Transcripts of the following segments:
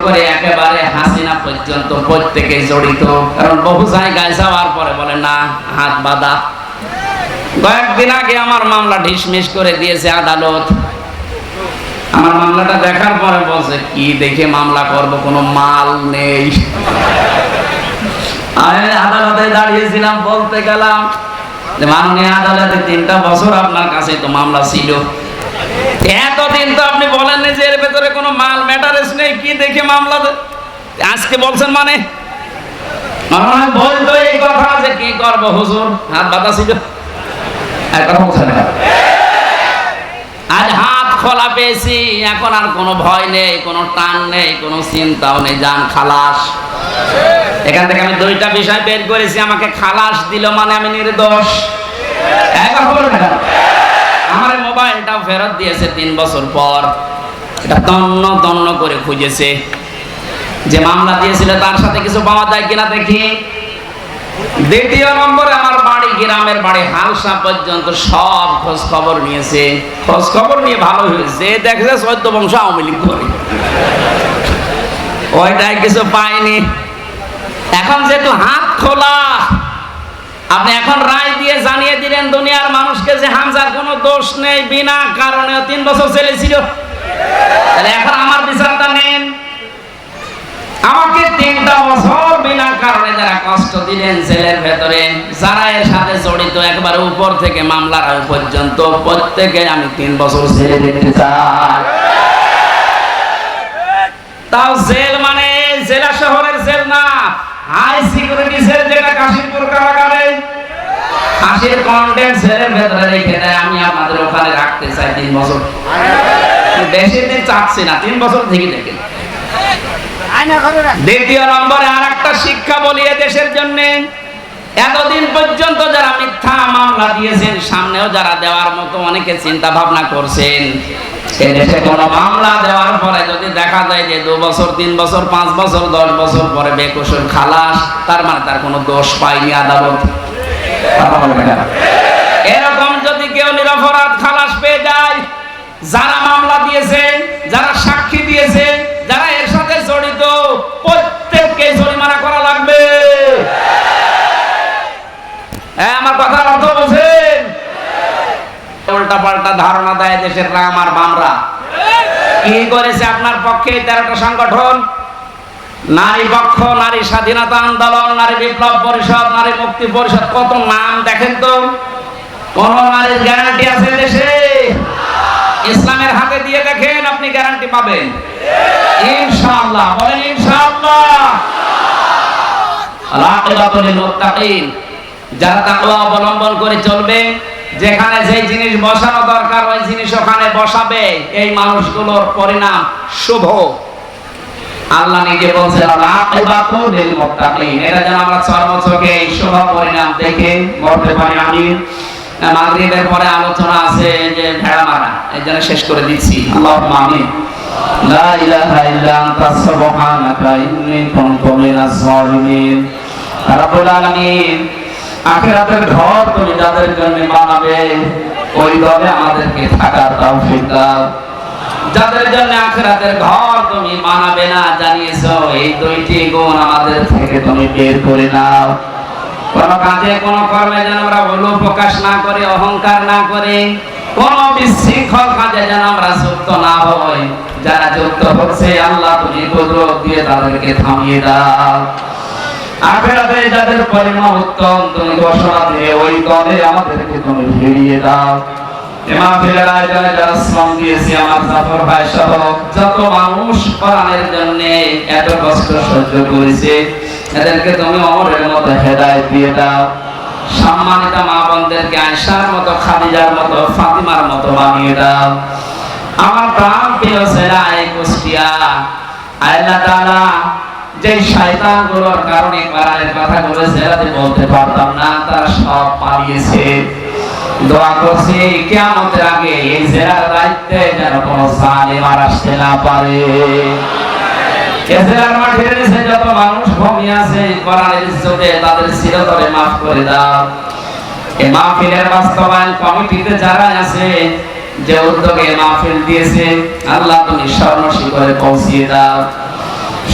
করে একেবারে হাসিনা পর্যন্ত প্রত্যেকে জড়িত। কারণ বহু জায়গায় যাওয়ার পরে বলে না হাত বাঁধা। কয়েকদিন আগে আমার মামলা ঢিসমিস করে দিয়েছে আদালত। আমার মামলাটা দেখার পরে বলছে কি দেখে মামলা করব, কোনো মাল নেই। আমি আদালতে দাঁড়িয়েছিলাম, বলতে গেলাম যে মাননীয় আদালতে 3টা বছর আপনার কাছে তো মামলা ছিল, এতদিন তো আপনি বলেননি যে এর ভেতরে কোনো মাল ম্যাটারেস নেই, কি দেখে মামলা আজকে বলছেন? মানে বলতো এই কথা যে কি করব হুজুর, হাত বাঁধা ছিল। আজ হাত খোলা পেয়েছি, এখন আর কোনো ভয় নেই, কোনো টান নেই, কোনো চিন্তাও নেই, যান খালাস। এখান থেকে আমি 2টা বিষয় বের করেছি। আমাকে খালাস দিল মানে আমি নির্দোষ। আমার মোবাইলটাও ফেরত দিয়েছে 3 বছর পর। এটা তন্ন তন্ন করে খুঁজেছে যে মামলা দিয়েছিল তার সাথে কিছু পাওয়া যায় কিনা দেখি। দ্বিতীয় নম্বরে আমার বাড়ি, গ্রামের বাড়ি হালসা পর্যন্ত সব খোঁজ খবর নিয়েছে। খোঁজ খবর নিয়ে ভালো হয়েছে, দেখছে 14 বংশ আওয়ামী লীগ করে, ওইটাই কিছু পাইনি। এখন যেহেতু হাত খোলা, আপনি এখন রায় দিয়ে জানিয়ে দিলেন দুনিয়ার মানুষকে যে হামজার কোনো দোষ নেই, বিনা কারণে 3 বছর জেলে ছিল। তাহলে এখন আমার বিচারটা নেন। আমাকে 3টা বছর বিনা কারণে যারা কষ্ট দিলেন জেলের ভেতরে, যারা এর সাথে জড়িত একবারে উপর থেকে মামলার আগে পর্যন্ত প্রত্যেকে আমি 3 বছর জেলে দেখতে চাই। তাও জেল মানে জেলা শহরের জেল না, হাই সিকিউরিটি জেল, যেটা কাশিমপুর কারাগারে ফাঁসির কন্টেন্ট জেলের ভেতরে রেখে দেয়। আমি আপনাদের ওখানে রাখতে চাই 3 বছর, বেশি দিন চাচ্ছি না, 3 বছর থেকে দেখেন। দ্বিতীয় নম্বরে আর একটা শিক্ষা বলি দেশের জন্য, এতদিন পর্যন্ত যারা মিথ্যা মামলা দিয়েছেন, সামনেও যারা দেওয়ার মতো অনেকে চিন্তা ভাবনা করছেন, এদেশে কোনো মামলা দেওয়ার পরে যদি দেখা যায় যে 2 বছর 3 বছর 5 বছর 10 বছর পরে বেকসুর খালাস, তার মানে তার কোনো দোষ পায়নি আদালত। এরকম যদি কেউ নিরপরাধ খালাস পেয়ে যায়, যারা মামলা দিয়েছে, যারা সাক্ষী দিয়েছে, যারা এর সাথে জড়িত, প্রত্যেককে জরিমানা করা লাগবে। আমার কথার অর্থ বুঝেন? উল্টা পাল্টা ধারণা দেয় দেশের রাম আর বামরা। কি করেছে আপনার পক্ষে 13টা সংগঠন? নারী পক্ষ, নারী স্বাধীনতা আন্দোলন, নারী বিপ্লব পরিষদ, নারী মুক্তি পরিষদ, কত নাম দেখেন তো। কোন নারীর গ্যারান্টি আছে দেশে? ইসলামের হাতে দিয়ে দেখেন, আপনি গ্যারান্টি পাবেন ইনশাআল্লাহ। বলেন ইনশাআল্লাহ। আল-আকিবাতুল লিল মুত্তাকিন, যারা তাকওয়া অবলম্বন করে চলবে, যেখানে যে জিনিস বসানো দরকার ওই জিনিস ওখানে বসাবে, এই মানুষগুলোর পরিণাম শুভ। আল্লাহ নিজে বলছেন আল-আকিবাতুল লিল মুত্তাকিন, এটা যেন আমরা সর্বচোখে এই শুভ পরিণাম দেখে মরতে পারি। আমিন। মাগরিবের পরে আলোচনা আছে যে ভেড়া মারা, এই জন্য শেষ করে দিচ্ছি। আল্লাহুম্মা আমিন। লা ইলাহা ইল্লা আনতা সুবহানাকা ইন্নী কুনতু মিনাজ জালিমিন। রাব্বুল আলামিন, আখিরাতের ঘর তুমি যাদের জন্য বানাবে, ওই দলে আমাদেরকে থাকার তৌফিক দাও। যাদের জন্য আখিরাতের ঘর তুমি বানাবে না জানিয়েছো, এই 2টি গুণ আমাদের থেকে তুমি বের করে নাও। কোন কাজে কোন কর্মে যেন আমরা ভুল প্রকাশ না করে, অহংকার না করে, কোন বিশৃঙ্খল কাজে যেন আমরা যুক্ত না হই। যারা যুক্ত হচ্ছে আল্লাহ তুমি কুদরত দিয়ে তাদেরকে থামিয়ে দাও। আখিরাতে যাদের পরিণাম উত্তম তুমি ঘোষণা দিয়ে ওই দলে আমাদেরকে তুমি ফিরিয়ে দাও। মাহফিলের আয়োজনে যারা শ্রম দিয়েছে, আমার জাফর ভাই সহ যত মানুষ কোরআনের জন্য এত কষ্ট সহ্য করেছে, এদেরকে তুমি অমরের মতো হেদায়েত দিয়ে দাও। সম্মানিত মা বোনদেরকে আয়েশার মতো, খাদিজার মতো, ফাতিমার মতো বানিয়ে দাও। আমার প্রাণ প্রিয় ছেলে এই কুষ্টিয়া, আল্লাহ তাআলা যে শয়তানগুলোর কারণে কোরআনের কথা বলেছে আমি বলতে পারতাম না, তারা সব পালিয়েছে। দোয়া করছি কিয়ামতের আগে এই জেলার দায়িত্বে যেন কোনো জালিম আর আসতে না পারে। এই জেলার মাঠের নিচে যত মানুষ ঘুমিয়ে আছে, কোরআনের ইজ্জতে তাদের চিরতরে মাফ করে দাও। এই মাহফিলের বাস্তবায়ন কমিটিতে যারা আছে, যে উদ্যোগে মাহফিল দিয়েছে, আল্লাহ তুমি স্বর্ণ শিখরে পৌঁছিয়ে দাও।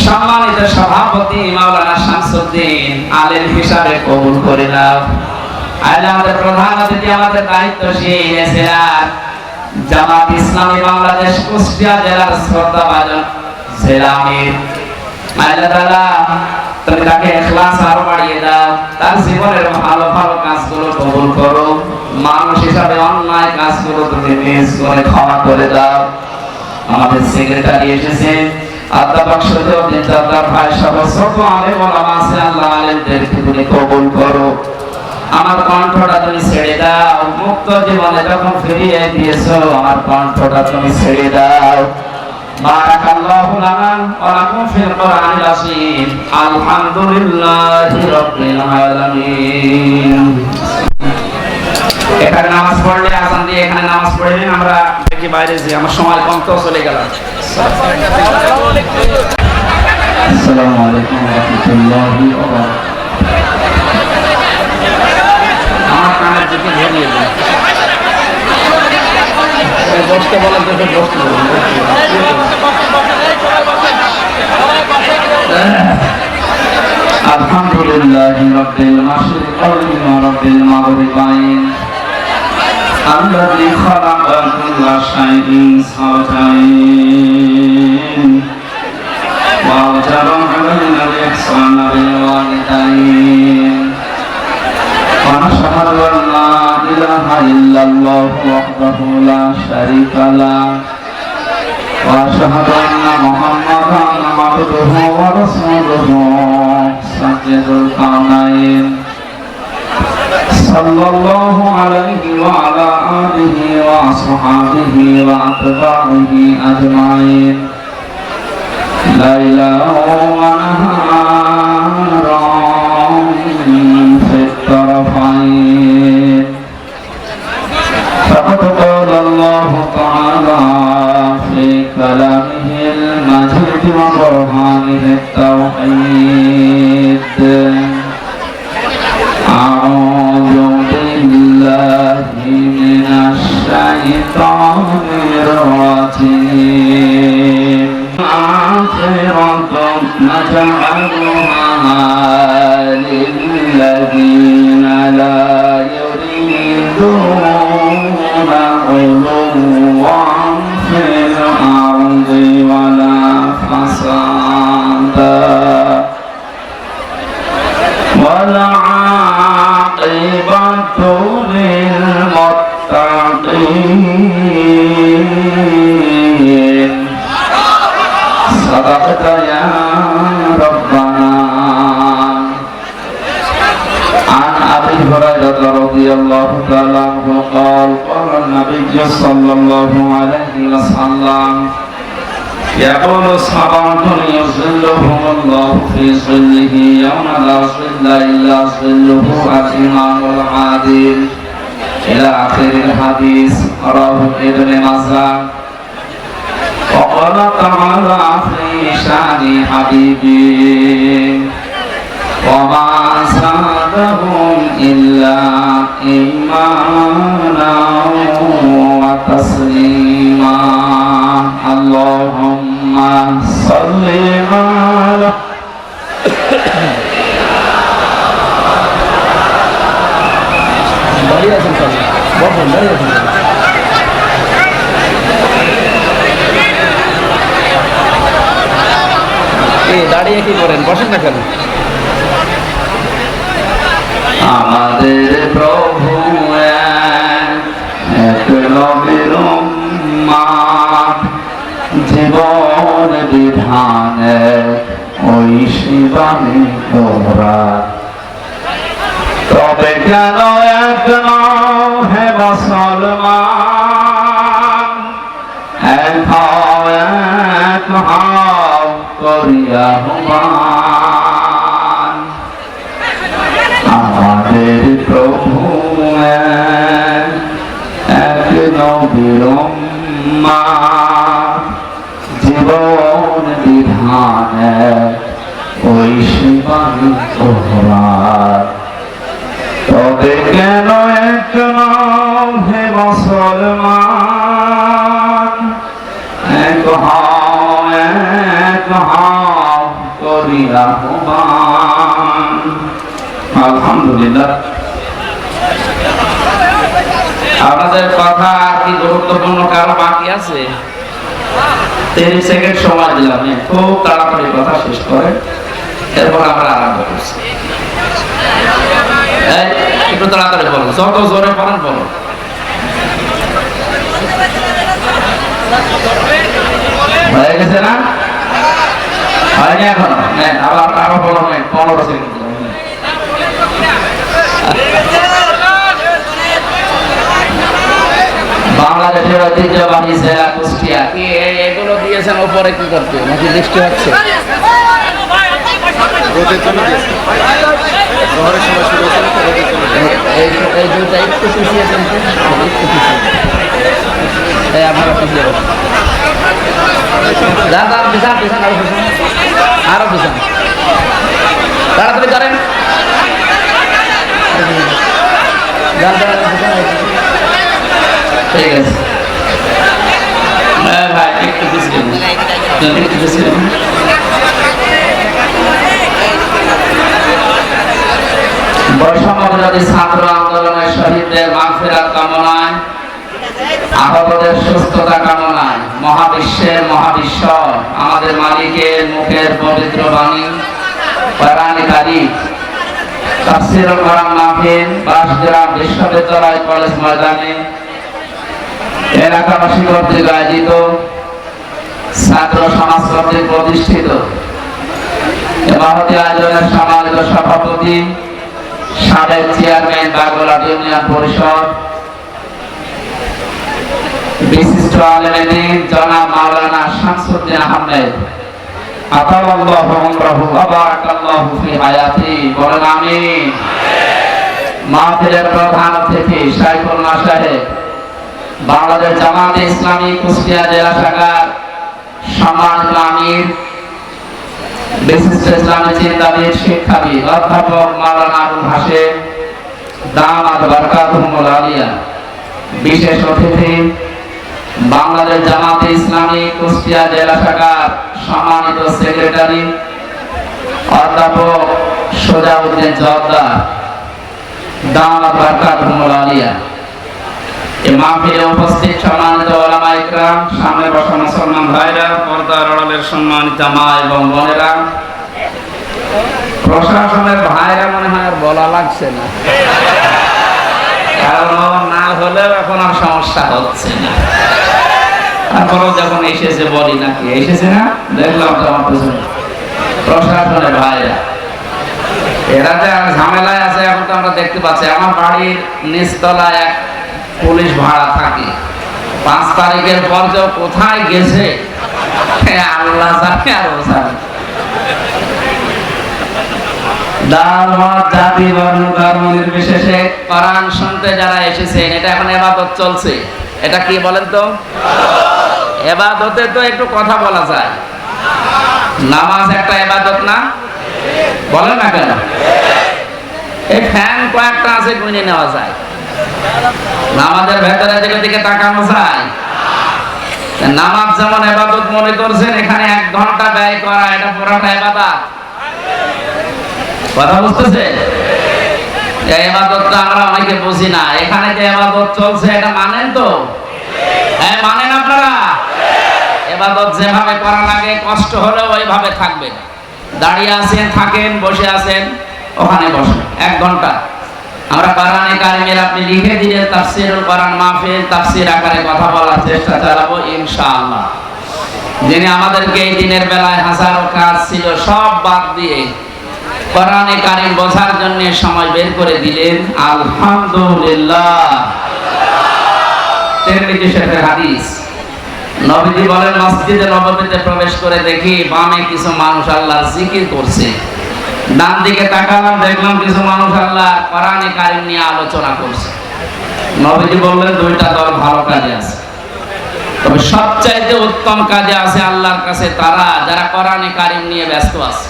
সম্মানিত সভাপতি মাওলানা শামসুদ্দিন আলেম হিসাবে কবুল করে নাও। আল্লাহ আমাদের প্রধান অতিথি, আমাদের দায়িত্বশীল এসেলার জামাত ইসলামী বাংলাদেশ কুষ্টিয়া জেলার শ্রদ্ধাভাজন জেলা আমির, আল্লাহ তাআলা তুমি তাকে ইখলাস আরো বাড়িয়ে দাও, তার জীবনের ভালো ভালো কাজগুলো কবুল করো, মানুষ হিসাবে অন্যায় কাজগুলো তুমি মিস করে ক্ষমা করে দাও। আমাদের সেক্রেটারি এসেছেন অধ্যাপক সৈয়দ ইনজাদার ভাই সহ ছোট আলেম ওলামা আছে, আল্লাহ আলেমদেরকে তুমি কবুল করো। আমার কণ্ঠটা তুমি ছেড়ে দাও, মুক্ত জীবনে যখন ফিরিয়ে দিয়েছো আমার কণ্ঠটা তুমি ছেড়ে দাও। বারাকাল্লাহু লানা ওয়া লাকুম ফিল কোরআনিল আযীম। আলহামদুলিল্লাহি রাব্বিল আলামিন। এখানে নামাজ পড়লে আযান দিয়ে এখানে নামাজ পড়বেন, আমরা দেখি বাইরে যে আমার সময় কম তো চলে গেল। আসসালামু আলাইকুম ওয়া রাহমাতুল্লাহি ওয়া বারাকাতুহু। আমার কানের দিকে ঘুরিয়ে দিন। এই বসতে বলেন তো বসতে বলেন। আলহামদুলিল্লাহি রাব্বিল মাশরিকাইন ওয়া রাব্বিল মাগরিবাইন আল্লাযী খালাকা কুল্লা শাইইন সাওজাইন ওয়া আওজাবা আলাইনাল ইহসানা বিল ওয়ালিদাইন ওয়া নাশহাদু আন লা ইলাহা ইল্লাল্লাহু ওয়াহদাহু লা শারীকা লাহু ওয়া আশহাদু আন্না মুহাম্মাদান আবদুহু ওয়া রাসূলুহু সাইয়্যিদুল কাওনাইন সাল্লাল্লাহু আলাইহি ওয়া আলা আলিহি ওয়া আসহাবিহি ওয়া আতবাইহি আজমাইন লাইলা ওয়া নাহারান ফিত তারাফাইন ফাকাদ ক্বালা আল্লাহু তাআলা ফি কালামিহিল মাজিদ ওয়া বুরহানিহিত তাওহীদ। أعوذ بالله من الشيطان الرجيم. آخرة نجعلها للذين لا يريدون علوا في الأرض ولا فسادا والعاقبة للمتقين. صدقت يا ربنا. عن أبي هريرة رضي الله تعالى عنه قال قال النبي صلى الله عليه وسلم يقول سبعة يظلهم الله في ظله يوم لا ظل إلا ظله الإمام العادل إلى آخر الحديث. رواه ابن ماجه. وقال تعالى في شأن حبيبي وما زادهم إلا إيمانا وتسليما. اللهم صل على দাঁড়িয়ে কি করেন, বসেন না কেন? আমাদের প্রভু এক নবীর উম্মত, জীবন বিধানে ওই শিবানী তোরা। তবে কেন এক হে মুসলমান, এক হাও করিয়া হুমান। আমাদের প্রভু এক নবীর উম্মত, জীবন বিধানে ওই শিবানী তোরা। তবে কেন এক হে মুসলমান, এক হাও করি আহ্বান। আলহামদুলিল্লাহ। আপনাদের কথা কি গুরুত্বপূর্ণ কারো বাকি আছে? 30 সেকেন্ড সময় দিলাম, খুব তাড়াতাড়ি কথা শেষ করে এরপর আমরা আরম্ভ করছি। একটু তাড়াতাড়ি বলো, যত জোরে পারেন বলো। হয়ে গেছে না? হয়নি এখনো? আবার আরো বলো, 15 সেকেন্ড। বাংলাদেশের ঐতিহ্যবাহী জেলা কুষ্টিয়া, কি এগুলো দিয়েছেন উপরে কি করতে নাকি বৃষ্টি হচ্ছে? এই দুটা একটু পিছিয়ে দেন, আপনারা পিছিয়ে দাদা পিছান পিছান আরো পিছান তাড়াতাড়ি করেন। ঠিক আছে ভাই, একটু পিছিয়ে বৈষম্যবিরোধী ছাত্র আন্দোলনের শহীদদের মাগফিরাত কামনায়, আহতদের সুস্থতা কামনায় মহাবিশ্বের মহাবিশ্বর আমাদের মালিকের মুখের পবিত্র বাণী কোরআনে কারীম তাফসীরুল কোরআন মাহফিল বাসগ্রাম বিশ্ববিদ্যালয় কলেজ ময়দানে এলাকাবাসী কর্তৃক আয়োজিত, ছাত্র সমাজ কর্তৃক প্রতিষ্ঠিত এ মহতী আয়োজনের সম্মানিত সভাপতি সাবেক চেয়ারম্যান বাগলা ইউনিয়ন পরিষদ, বিশিষ্ট আলেম দ্বীন জনাব মাওলানা শামসুদ্দিন আহমেদ আতাল্লাহু উমরাহু ওয়া বারাকাল্লাহু ফি হায়াতি, বলেন আমিন। মাহফিলের প্রধান অতিথি শাইখুল্লাহ সাহেব, বাংলাদেশ জামাতে ইসলামী কুষ্টিয়া জেলা শাখার সম্মানিত আমির, বিশিষ্ট ইসলামী চিন্তাবিদ শিক্ষাবিদ অধ্যাপক মাওলানা আবুল হাশেম দামাত বারকাতুহুল আলিয়া, বিশেষ অতিথি বাংলাদেশ জামাতে ইসলামী কুষ্টিয়া জেলা শাখার সম্মানিত সেক্রেটারি অধ্যাপক সোজাউদ্দিন জর্দার দামাত বারকাতুহুল আলিয়া। এই মাহফিলে উপস্থিত সম্মানিত ওলামা ইকরাম, সামনে বসা মুসলমান ভাইরা, পর্দার আড়ালের সম্মানিত মা এবং বোনেরা, প্রশাসনের ভাইরা মনে হয় আর বলা লাগছে না, কারণ না হলেও এখন আর সমস্যা হচ্ছে না। তারপরেও যখন এসেছে বলি নাকি এসেছে না, দেখলাম তো আমার পেছনে প্রশাসনের ভাইরা, এরা যে ঝামেলায় আছে এখন তো আমরা দেখতে পাচ্ছি। আমার বাড়ির নিচতলায় এক পুলিশ ভাড়া থাকে, 5 তারিখের পর যে কোথায় গেছে আল্লাহ জানে আর ও জানে। জাতি বর্ণ ধর্ম নির্বিশেষে কোরআন শুনতে যারা এসেছেন, এটা এখন ইবাদত চলছে। এটা কি বলেন তো? ইবাদতে তো একটু কথা বলা যায়, নামাজ একটা ইবাদত না? বলেন না কেন? এই ফ্যান কয়েকটা আছে গুনে নেওয়া যায়, নামাজের ভেতরে দিকে তাকানো যায়। নামাজ যেমন ইবাদত মনে করছেন, এখানে 1 ঘন্টা ব্যয় করা এটা পুরোটা ইবাদত। কথা বুঝতেছে? এই ইবাদতটা আমরা অনেকে বুঝি না। এখানে যে ইবাদত চলছে এটা মানেন তো? হ্যাঁ মানেন আপনারা? ইবাদত যেভাবে করা লাগে, কষ্ট হলেও ওইভাবে থাকবেন। দাঁড়িয়ে আছেন থাকেন, বসে আছেন ওখানে বসেন 1 ঘন্টা। আমরা কোরআনে কারিমের আপনি লিখে দিলেন তাফসীরুল কোরআন মাহফিল, তাফসীর আকারে কথা বলার চেষ্টা চালাবো ইনশাআল্লাহ। যিনি আমাদেরকে এই দিনের বেলায় হাজারো কাজ ছিল সব বাদ দিয়ে কোরআনে কারিম বোঝার জন্য সময় বের করে দিলেন, আলহামদুলিল্লাহ। তিরমিজি শরীফের হাদিস, নবীজি বলেন মসজিদে নববীতে প্রবেশ করে দেখি বামে কিছু মানুষ আল্লাহর জিকির করছে, ডান দিকে তাকালাম দেখলাম কিছু মানুষ আল্লাহ কোরআনে কারিম নিয়ে আলোচনা করছে। নবীজি বললেন 2টা দল ভালো কাজে আছে, তবে সবচাইতে উত্তম কাজে আছে আল্লাহর কাছে তারা যারা কোরআনে কারিম নিয়ে ব্যস্ত আছে।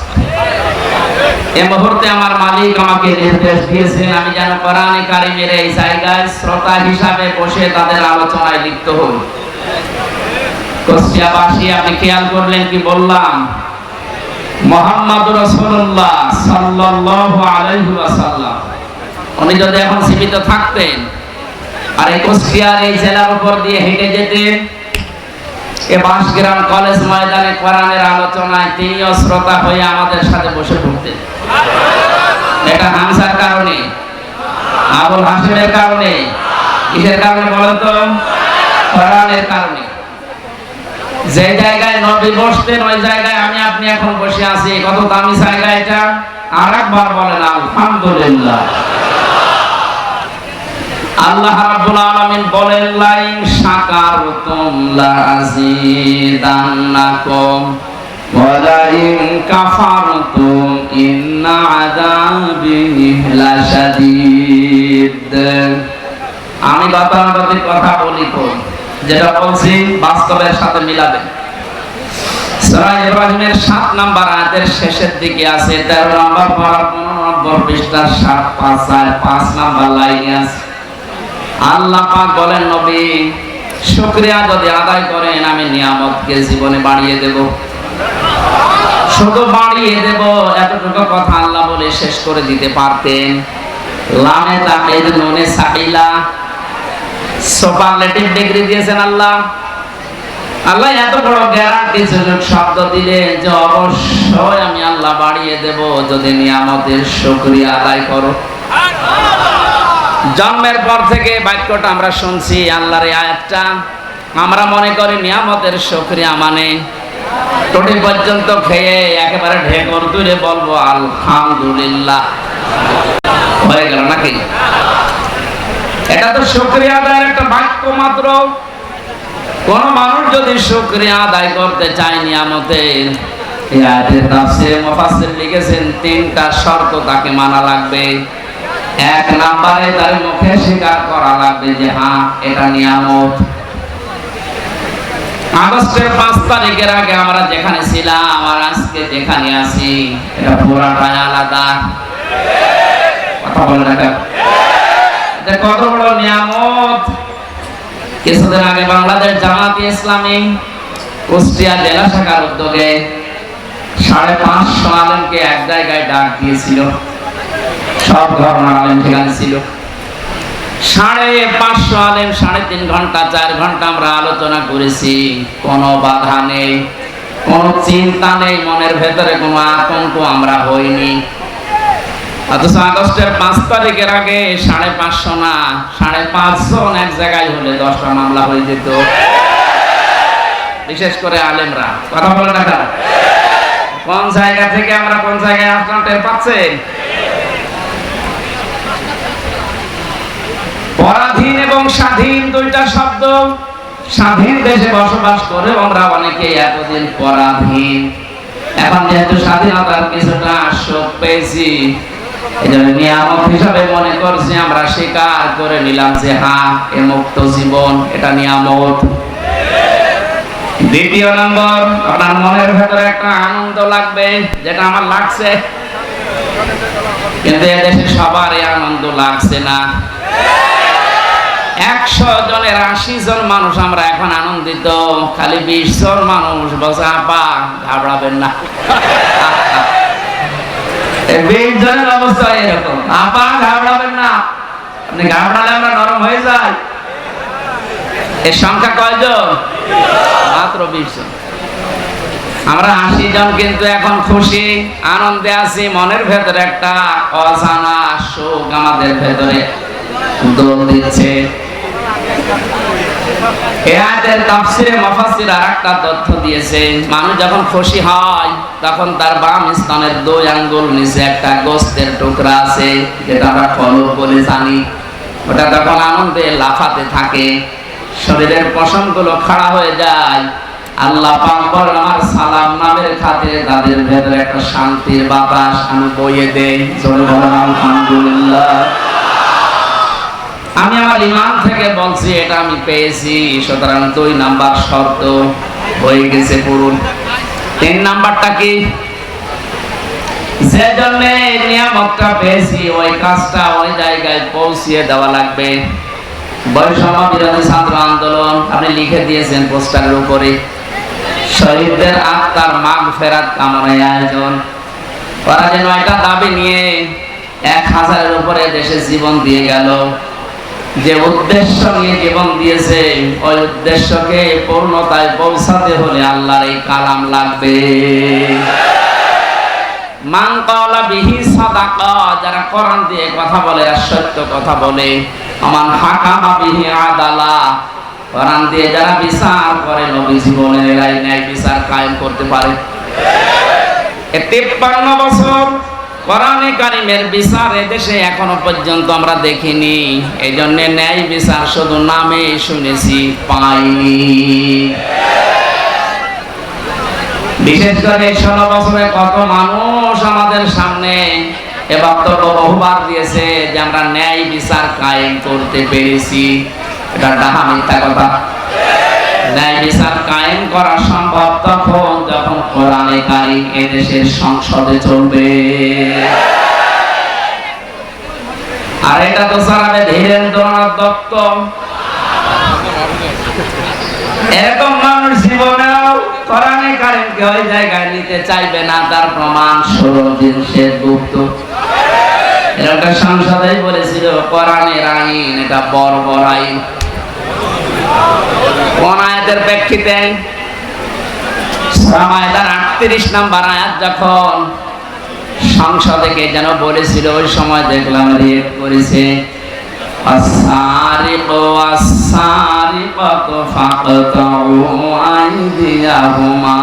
এই মুহূর্তে আমার মালিক আমাকে নির্দেশ দিয়েছেন আমি যেন কোরআনে কারিমের এই জায়গায় শ্রোতা হিসাবে বসে তাদের আলোচনায় লিপ্ত হই। কুষ্টিয়াবাসী আপনি খেয়াল করলেন কি বললাম? মুহাম্মদুর রাসূলুল্লাহ সাল্লাল্লাহু আলাইহি ওয়াসাল্লাম উনি যদি এখন জীবিত থাকতেন আর এই কুষ্টিয়ার এই জেলার উপর দিয়ে হেঁটে যেতেন, এ বাঁশগ্রাম কলেজ ময়দানে কোরআনের আলোচনায় তিনিও শ্রোতা হয়ে আমাদের সাথে বসে পড়তেন। এটা হামসার কারণে, আবুল হাসিমের কারণে, কিসের কারণে বলেন তো? কোরআনের কারণে। যে জায়গায় নবী বসতেন ওই জায়গায় আমি আপনি এখন বসে আছি। কত দামি জায়গা এটা! আর একবার বলেন আলহামদুলিল্লাহ। আল্লাহ রাব্বুল আলামিন বলেন, লাইন শাকারতুম লাযিদান্নাকুম ওয়া লাইন কাফারতুম ইন্না আযাবি লাশাদীদ। আমি গতানুগতিক কথা বলি তো, যেটা বলছি বাস্তবের সাথে মিলাবেন। সূরা ইব্রাহিমের ৭ নম্বর আয়াতের শেষের দিকে আছে ১৩ নম্বর পারা ১৫ নম্বর পৃষ্ঠার ৭-৫ নম্বর লাইনে আছে। আল্লাহ পাক বলেন, নবী শুকরিয়া যদি আদায় করেন আমি নিয়ামতকে জীবনে বাড়িয়ে দেব, শুধু বাড়িয়ে দেব। এতটুকু কথা আল্লাহ বলে শেষ করে দিতে পারতেন। লামে তাকিদ নুনে সাকিলা, সুপারলেটিভ ডিগ্রি দিয়েছেন আল্লাহ। আল্লাহ এত বড় গ্যারান্টি সুযোগ শব্দ দিলেন যে অবশ্যই আমি আল্লাহ বাড়িয়ে দেব যদি নিয়ামতের শুকরিয়া আদায় করো। জন্মের পর থেকে বাক্যটা আমরা শুনছি, আল্লাহর এই আয়াতটা। আমরা মনে করি নিয়ামতের শুকরিয়া মানে টুটি পর্যন্ত খেয়ে একেবারে ঢেকর তুলে বলবো আলহামদুলিল্লাহ, হয়ে গেল নাকি? এটা তো শুকরিয়া আদায়ের একটা বাক্য মাত্র। কোন মানুষ যদি শুকরিয়া আদায় করতে চায় নিয়ামতের, এই আয়াতের তাফসীরে মুফাসসির লিখেছেন ৩টা শর্ত তাকে মানা লাগবে। ১ নম্বরে তার মুখে স্বীকার করা লাগবে যে হ্যাঁ এটা নিয়ামত। আগস্টের ৫ তারিখের আগে আমরা যেখানে ছিলাম আর আজকে যেখানে আছি এটা পুরাটাই আলাদা। কথা বলে না এটা কত বড় নিয়ামত! কিছুদিন আগে বাংলাদেশ জামাত ইসলামী কুষ্টিয়া জেলা শাখার উদ্যোগে ৫৫০ আলেমকে এক জায়গায় ডাক দিয়েছিল। সব ধর্মের আলেম সেখানে ছিল। ৫৫০ আলেম ৩.৫ ঘন্টা ৪ ঘন্টা আমরা আলোচনা করেছি। কোনো বাধা নেই, কোনো চিন্তা নেই, মনের ভেতরে কোনো আতঙ্ক আমরা হইনি। অথচ আগস্টের ৫ তারিখের আগে ৫৫০ না ৫৫০ জন এক জায়গায় হলে ১০টা মামলা হয়ে যেত, বিশেষ করে আলেমরা। কথা বলে না কেন? কোন জায়গা থেকে আমরা কোন জায়গায় আসলাম টের পাচ্ছেন? পরাধীন এবং স্বাধীন দুইটা শব্দ। স্বাধীন দেশে বসবাস করে আমরা অনেকে এতদিন পরাধীন। এখন যেহেতু স্বাধীনতার কিছুটা সুখ পেয়েছি, এজন্য নিয়ামত হিসাবে মনে করছি, আমরা স্বীকার করে নিলাম যে হ্যাঁ এ মুক্ত জীবন এটা নিয়ামত। দ্বিতীয় নম্বর, আপনার মনের ভেতরে একটা আনন্দ লাগবে, যেটা আমার লাগছে, কিন্তু এদেশে সবার এই আনন্দ লাগছে না। ১০০ জনের ৮০ জন মানুষ আমরা এখন আনন্দিত, খালি ২০ জন মানুষ বসে আপা ঘাবড়াবেন না। ২০ জনের অবস্থা এরকম, আপা ঘাবড়াবেন না। আপনি ঘাবড়ালে আমরা নরম হয়ে যাই। এর সংখ্যা কয়জন? মাত্র ২০ জন। আমরা ৮০ জন কিন্তু এখন খুশি, আনন্দে আছি। মনের ভেতরে একটা অজানা সুখ আমাদের ভেতরে দোল দিচ্ছে। এই আয়াতের তাফসীরে মুফাসসির আরেকটা তথ্য দিয়েছে, মানুষ যখন খুশি হয় তখন তার বাম স্তনের ২ আঙ্গুল নিচে একটা গোশতের টুকরা আছে, যেটা আমরা ফলক বলে জানি। ওটা তখন আনন্দে লাফাতে থাকে, শরীরের পশমগুলো খাড়া হয়ে যায়। আল্লাহ পাক বলেন, আমার সালাম নামের খাতিরে তাদের ভেতরে একটা শান্তির বাতাস আমি বইয়ে দেই। জোরে বলেন আলহামদুলিল্লাহ। আমি আমার ইমান থেকে বলছি এটা আমি পেয়েছি, সুতরাং ২ নাম্বার শর্ত হয়ে গেছে পূরণ। ৩ নাম্বারটা কি? যে জন্য নিয়ামতটা পেয়েছি ওই কাজটা ওই জায়গায় পৌঁছিয়ে দেওয়া লাগবে। বৈষম্য বিরোধী ছাত্র আন্দোলন আপনি লিখে দিয়েছেন পোস্টারের উপরে। শহীদদের আত্মার মাগফিরাত কামনায় আয়োজন। ওরা যে 9টা দাবি নিয়ে 1000-এর উপরে দেশে জীবন দিয়ে গেল, যে উদ্দেশ্য নিয়ে জীবন দিয়েছে ওই উদ্দেশ্যকে পূর্ণতায় পৌঁছাতে হলে আল্লাহর এই কালাম লাগবে। মান ক্বালা বিহি সাদাকা, যারা কোরআন দিয়ে কথা বলে আর সত্য কথা বলে। আমান হাকামা বিহি আদালা, কোরআন দিয়ে যারা বিচার করে নবী জীবনের এরাই ন্যায় বিচার কায়েম করতে পারে। 53 বছর কোরআনে কারিমের বিচার এদেশে এখনো পর্যন্ত আমরা দেখিনি। এই জন্য ন্যায় বিচার শুধু নামে শুনেছি, পাইনি। বিশেষ করে 16 বছরে কত মানুষ আমাদের সামনে এ বক্তব্য বহুবার দিয়েছে যে আমরা ন্যায় বিচার কায়েম করতে পেরেছি। এটা ডাহা মিথ্যা কথা। ন্যায় বিচার কায়েম করা সম্ভব তখন যখন কোরআনে কারিম এদেশের সংসদে চলবে। আর এটা তো সারাবে ধীরেন্দ্রনাথ দত্ত। এরকম মানুষ জীবনেও কোরআনে কারিমকে ওই জায়গায় নিতে চাইবে না, তার প্রমাণ 16 দিন সে গুপ্ত। এরকম সংসদেই বলেছিল কোরআনের আইন এটা বর্বর আইন। কোন আয়াতের প্রেক্ষিতে? সূরা মায়দার 38 নম্বর আয়াত যখন সংসদে কে যেন বলেছিল, ওই সময় দেখলাম রিয়েক্ট করেছে, আস-সারিকু ওয়াস-সারিকাতু ফাকতাউ আইদিয়াহুমা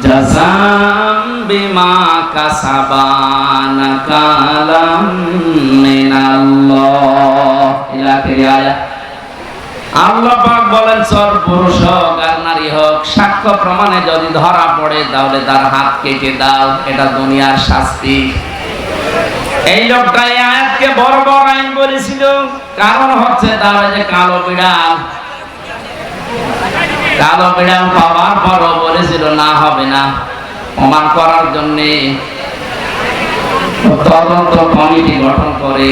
জাযাম বিমা কাসাবা নাকালাম মিনাল্লাহ। ইলা আয়াত। আল্লাহ পাক বলেন চোর পুরুষ হোক আর নারী হোক, সাক্ষ্য প্রমাণে যদি ধরা পড়ে তাহলে তার হাত কেটে দাও। এটা দুনিয়ার শাস্তি। এই লোকটা এই আয়াতকে বড় বড় আইন বলেছিল, কারণ হচ্ছে তার যে কালো বিড়াল পাওয়ার পরও বলেছিল না হবে না। প্রমাণ করার জন্য তদন্ত কমিটি গঠন করে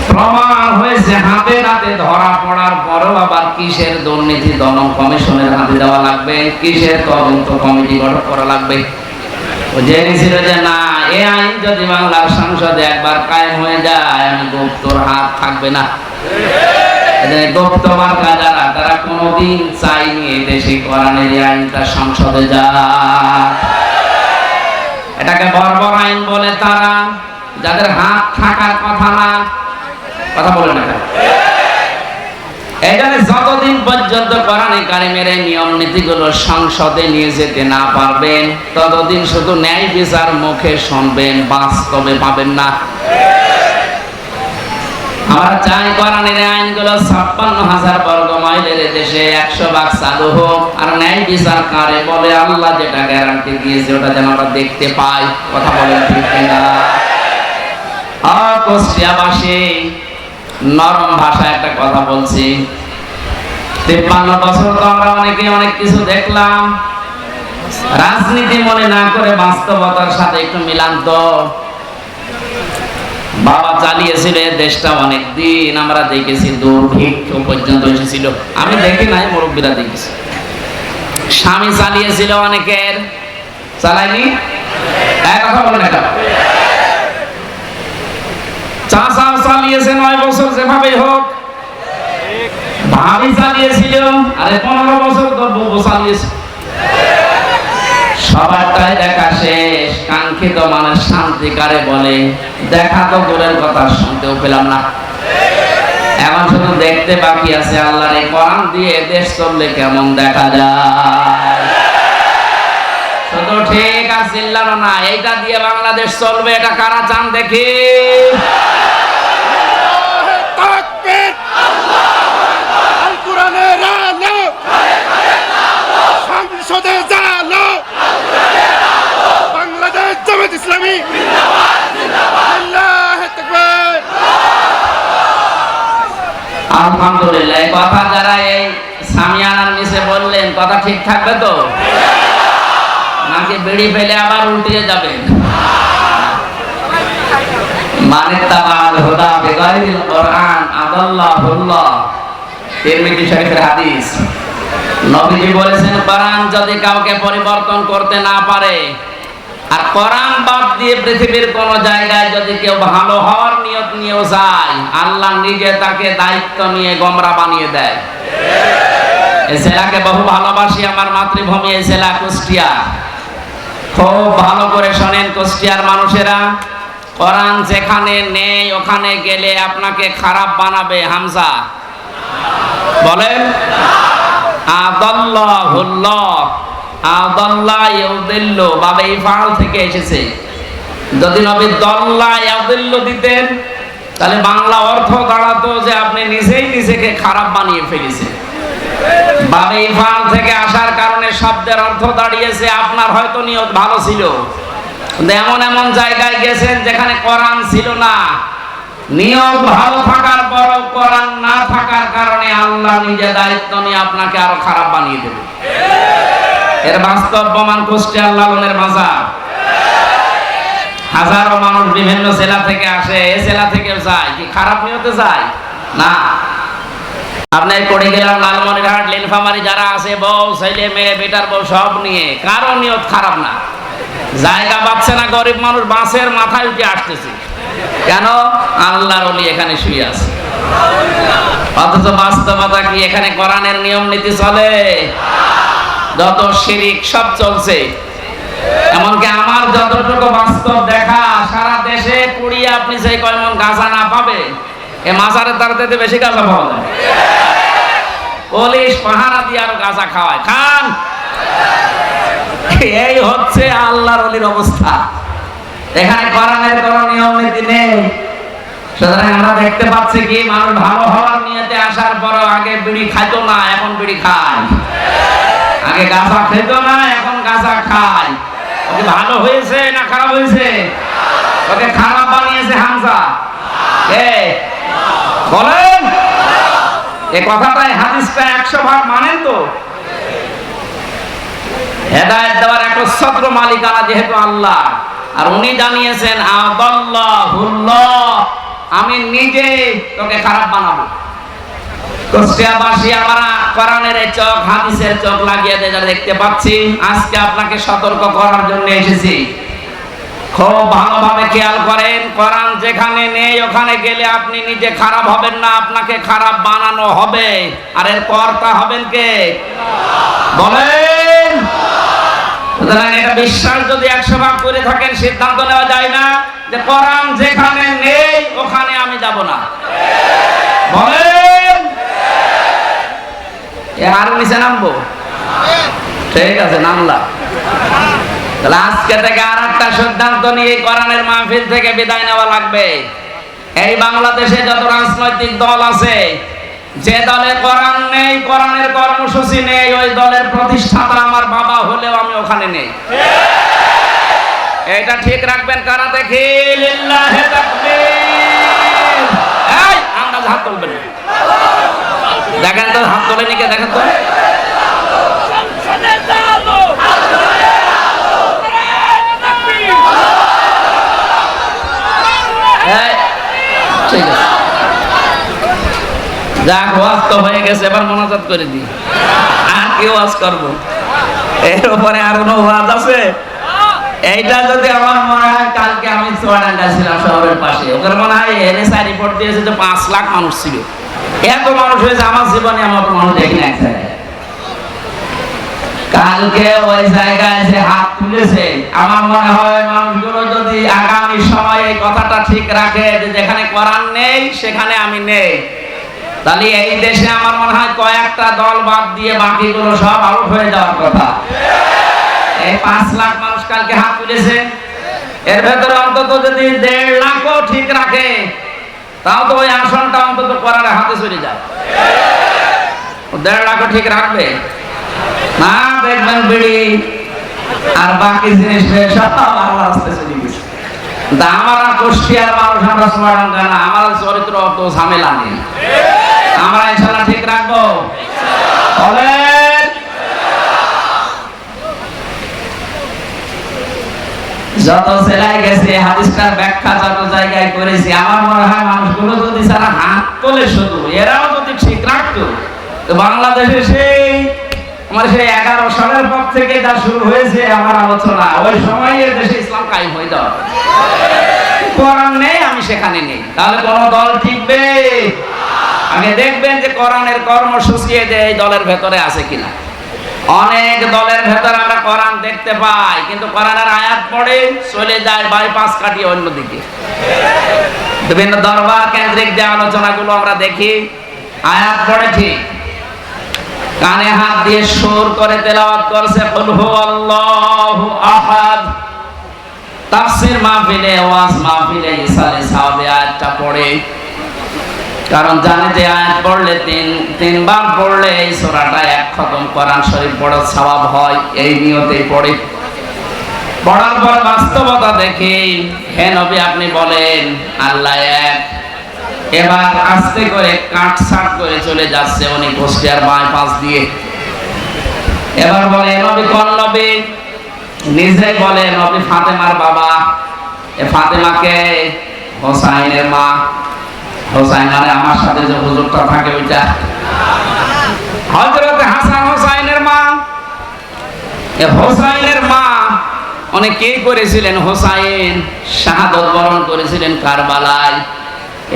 প্রমাণ হয়েছে, হাতে হাতে ধরা পড়ার পরও আবার কিসের দুর্নীতি দমন কমিশনের হাতে দেওয়া লাগবে, কিসের তদন্ত কমিটি গঠন করা লাগবে। ও জেনেছিল যে না, এই আইন যদি বাংলার সংসদে একবার কায়েম হয়ে যায়, আমি গুপ্তর হাত থাকবে না। গুপ্ত মার্কা যারা, তারা কোনোদিন চাইনি এদেশে কোরআনের এই আইনটা সংসদে যায়। এটাকে বর্বর আইন বলে তারা, যাদের হাত থাকার কথা না। কথা বলে না। এখানে যতদিন পর্যন্ত কোরআনে কারিমের এই নিয়ম নীতিগুলো সংসদে নিয়ে যেতে না পারবেন, ততদিন শুধু ন্যায় বিচার মুখে শুনবেন, বাস্তবে পাবেন না। আমরা চাই কোরআনের আইনগুলো 56,000 বর্গ মাইলের দেশে 100 ভাগ চালু হোক, আর ন্যায় বিচার কারে বলে আল্লাহ যেটা গ্যারান্টি দিয়েছে ওটা যেন আমরা দেখতে পাই। কথা বলেন ঠিক কিনা? কুষ্টিয়াবাসী নরম ভাষায় একটা কথা বলছি। 53 বছর তো আমরা অনেকে অনেক কিছু দেখলাম। রাজনীতি মনে না করে বাস্তবতার সাথে একটু মিলান তো। বাবা চালিয়েছিল দেশটা অনেক দিন, আমরা দেখেছি দুর্ভিক্ষ পর্যন্ত এসেছিল। আমি দেখি নাই, মুরব্বীরা দেখেছি। স্বামী চালিয়েছিল অনেকের, চালায়নি? কথা বলেন না। চাচা চালিয়েছে 9 বছর, যেভাবে হোক। ভাবি চালিয়েছিল, আরে 15 বছর তো বউ চালিয়েছে। সবারটাই দেখা শেষ। কাঙ্ক্ষিত মানুষ শান্তিকারে বলে, দেখা তো দূরের কথা, শুনতেও পেলাম না। এখন শুধু দেখতে বাকি আছে আল্লাহর এই কোরআন দিয়ে দেশ চললে কেমন দেখা যায়। শুধু ঠিক আর চিল্লানো না, এইটা দিয়ে বাংলাদেশ চলবে, এটা কারা চান দেখি? আলহামদুলিল্লাহ। এই কথা যারা এই সামিয়ানার নিচে বললেন, কথা ঠিক থাকবে তো নাকি বেড়ি ফেলে আবার উল্টে যাবে? মানে তাবাল হুদা বিগাইরিল কোরআন আদাল্লাহুল্লাহ, তিরমিজি শরীফের হাদিস। নবীজি বলেছেন কোরআন যদি কাউকে পরিবর্তন করতে না পারে, আর কোরআন বাদ দিয়ে পৃথিবীর কোন জায়গায় যদি কেউ ভালো হওয়ার নিয়ত নিয়েও যায়, আল্লাহ নিজে তাকে দায়িত্ব নিয়ে গোমরা বানিয়ে দেয়। এই জেলাকে বহু ভালোবাসি, আমার মাতৃভূমি এই জেলা কুষ্টিয়া। খুব ভালো করে শোনেন কুষ্টিয়ার মানুষেরা, কোরআন যেখানে নেই ওখানে গেলে আপনাকে খারাপ বানাবে। হামজা বলেন আদাল্লাহুল্লাহ, আদাল্লাহ ইউদিল্লু বাবে ইফআল থেকে এসেছে। যদি নবী দল্লা ইউদিল্লু দিতেন তাহলে বাংলা অর্থ দাঁড়াতো যে আপনি নিজেই নিজেকে খারাপ বানিয়ে ফেলেছেন। বাবে ইফআল থেকে আসার কারণে শব্দের অর্থ দাঁড়িয়েছে আপনার হয়তো নিয়ত ভালো ছিল, কিন্তু এমন এমন জায়গায় গেছেন যেখানে কোরআন ছিল না। নিয়ত ভালো থাকার পরও কোরআন না থাকার কারণে আল্লাহ নিজে দায়িত্ব নিয়ে আপনাকে আরো খারাপ বানিয়ে দেবে। এর বাস্তব প্রমাণ কুষ্টিয়ার লালনের বাজার। হাজারো মানুষ বিভিন্ন জেলা থেকে আসে, এই জেলা থেকে যায় কি খারাপ নিয়তে যায় না। আপনার কুড়িগ্রাম, লালমনিরহাট, নীলফামারী যারা আছে, বউ ছেলে মেয়ে বেটার বউ সব নিয়ে, কারো নিয়ত খারাপ না। জায়গা পাচ্ছে না, গরিব মানুষ বাসের মাথায় উঠে আসতেছে, কেন? আল্লাহর ওলি এখানে শুয়ে আছে। অথচ বাস্তবতা কি? এখানে কোরআনের নিয়ম নীতি চলে, যত শিরিক সব চলছে। এমনকি আমার যতটুকু বাস্তব দেখা, সারা দেশে পুড়িয়ে আপনি সেই কয়মন গাঁজা না পাবে, এ মাজারের তারাতে বেশি গাঁজা পাওয়া যায়। পুলিশ পাহারা দিয়ে আরো গাঁজা খাওয়ায়, খান। এই হচ্ছে আল্লাহর ওলির অবস্থা। এখানে কোরআনের কোনো নিয়ম নীতি নেই। সুতরাং আমরা দেখতে পাচ্ছি কি, মানুষ ভালো হওয়ার নিয়তে আসার পর আগে বিড়ি খাইতো না, এখন বিড়ি খায়। আগে গাঁজা খেত না, এখন গাঁজা খায়। ওকে ভালো হয়েছে না খারাপ হয়েছে? ওকে খারাপ বানিয়েছে হামজা। কে বলেন? এই কথাটাই হাদিসটা 100 ভাগ মানেন তো? হেদায়েত দেওয়ার একচ্ছত্র মালিকানা যেহেতু আল্লাহ, আর উনি জানিয়েছেন আদাল্লাহুল্লাহ, আমি নিজে তোকে খারাপ বানাবো। কুষ্টিয়াবাসী আমরা কোরআনের এই চোখ, হাদিসের চোখ লাগিয়ে দেখতে পাচ্ছি। আজকে আপনাকে সতর্ক করার জন্য এসেছি। খুব ভালোভাবে খেয়াল করেন, কোরআন যেখানে নেই ওখানে গেলে আপনি নিজে খারাপ হবেন না, আপনাকে খারাপ বানানো হবে। আর এর কর্তা হবেন কে? বলেন। সুতরাং এটা বিশ্বাস যদি 100 ভাগ করে থাকেন, সিদ্ধান্ত নেওয়া যায় না যে কোরআন যেখানে নেই ওখানে আমি যাব না। বলেন। আর নিচে নামবো? ঠিক আছে, নামলাম। তাহলে আজকে থেকে আর একটা সিদ্ধান্ত নিয়ে কোরআনের মাহফিল থেকে বিদায় নেওয়া লাগবে। এই বাংলাদেশে যত রাজনৈতিক দল আছে, যে দলে কোরআন নেই, কোরআনের কর্মসূচি নেই, ওই দলের প্রতিষ্ঠাতা আমার বাবা হলেও আমি ওখানে নেই। এটা ঠিক রাখবেন। কারা দেখি? লিল্লাহি তাকবীর। এই আমরা হাত তুলবেন, দেখেন তো হাত তোলেনি কে? দেখেন তো। ঠিক আছে, যাক, ওয়াজ তো হয়ে গেছে, এবার মোনাজাত করে দিই। আর কি ওয়াজ করবো? এর উপরে আর কোনো ওয়াজ আছে? এইটা যদি আমার মনে হয়, কালকে আমি চুয়াডাঙ্গা ছিলাম শহরের পাশে, ওদের মনে হয় এনএসআই রিপোর্ট দিয়েছে যে 5 লাখ মানুষ ছিল। এত মানুষ হয়েছে আমার জীবনে আমার মানুষ দেখি না এক জায়গায়। কালকে ওই জায়গায় যে হাত তুলেছে, আমার মনে হয় মানুষগুলো যদি আগামী সময়ে এই কথাটা ঠিক রাখে যে যেখানে কোরআন নেই সেখানে আমি নেই, তাহলে এই দেশে আমার মনে হয় কয়েকটা দল বাদ দিয়ে বাকিগুলো সব আউট হয়ে যাওয়ার কথা। এই 5 লাখ মানুষ কালকে হাত তুলেছে, এর ভেতরে অন্তত যদি 1.5 লাখও ঠিক রাখে, তাও তো ওই আসনটা অন্তত কোরআনের হাতে চলে যায়। 1.5 লাখও ঠিক রাখবে না, দেখবেন বিড়ি আর বাকি জিনিস সব আল্লাহর রাস্তায় চলে গেছে। আমরা কুষ্টিয়ার মানুষ, আমরা চুয়াডাঙ্গা না, আমার চরিত্র অত ঝামেলা নেই। আমরা ইনশাআল্লাহ ঠিক রাখবো। যত জেলায় গেছে হাদিসটার ব্যাখ্যা যত জায়গায় করেছি, আমার মনে হয় মানুষগুলো যদি সারা হাত তোলে শুধু, এরাও যদি ঠিক রাখতো, তো বাংলাদেশে সেই আমার সেই 11 সালের পর থেকে যা শুরু হয়েছে আমার আলোচনা, ওই সময় দেশে ইসলাম কায়েম হয়ে যাওয়া। কোরআন নেই, আমি সেখানে নেই, তাহলে কোন দল টিকবে? আগে দেখবেন যে কোরআনের কর্মসূচি এই দলের ভেতরে আছে কিনা। অনেক দলের ভেতরে আমরা কোরআন দেখতে পাই, কিন্তু কোরআনের আয়াত পড়ে চলে যায় বাইপাস কাটিয়ে অন্যদিকে। বিভিন্ন দরবার কেন্দ্রিক যে আলোচনাগুলো আমরা দেখি, আয়াত পড়ে ঠিক, কানে হাত দিয়ে সুর করে তেলাওয়াত করছে কুল হুয়াল্লাহু আহাদ। তাফসীর মাহফিলে, ওয়াজ মাহফিলে ইসালে সাহাবে আয়াতটা পড়ে, কারণ জানে যে আয়াত পড়লে তিনবার পড়লে এই সূরাটা এক খতম কোরআন শরীফ পড়ার সওয়াব হয়, এই নিয়তেই পড়ে। পড়ার পর বাস্তবতা দেখি, হে নবী আপনি বলেন আল্লাহ এক। এবার আস্তে করে কাটছাট করে চলে যাচ্ছে উনি কোস্টিয়ার বাইপাস দিয়ে। এবার বলে নবী কোন নবী? নিজে বলে নবী ফাতেমার বাবা। এ ফাতেমাকে হোসাইনের মা। হোসাইন মানে আমার সাথে যে হুজুরটা থাকে ওইটা, হযরত হাসান হোসাইনের মা। এ হোসাইনের মা উনি কি করেছিলেন? হোসাইন শাহাদত বরণ করেছিলেন কারবালায়।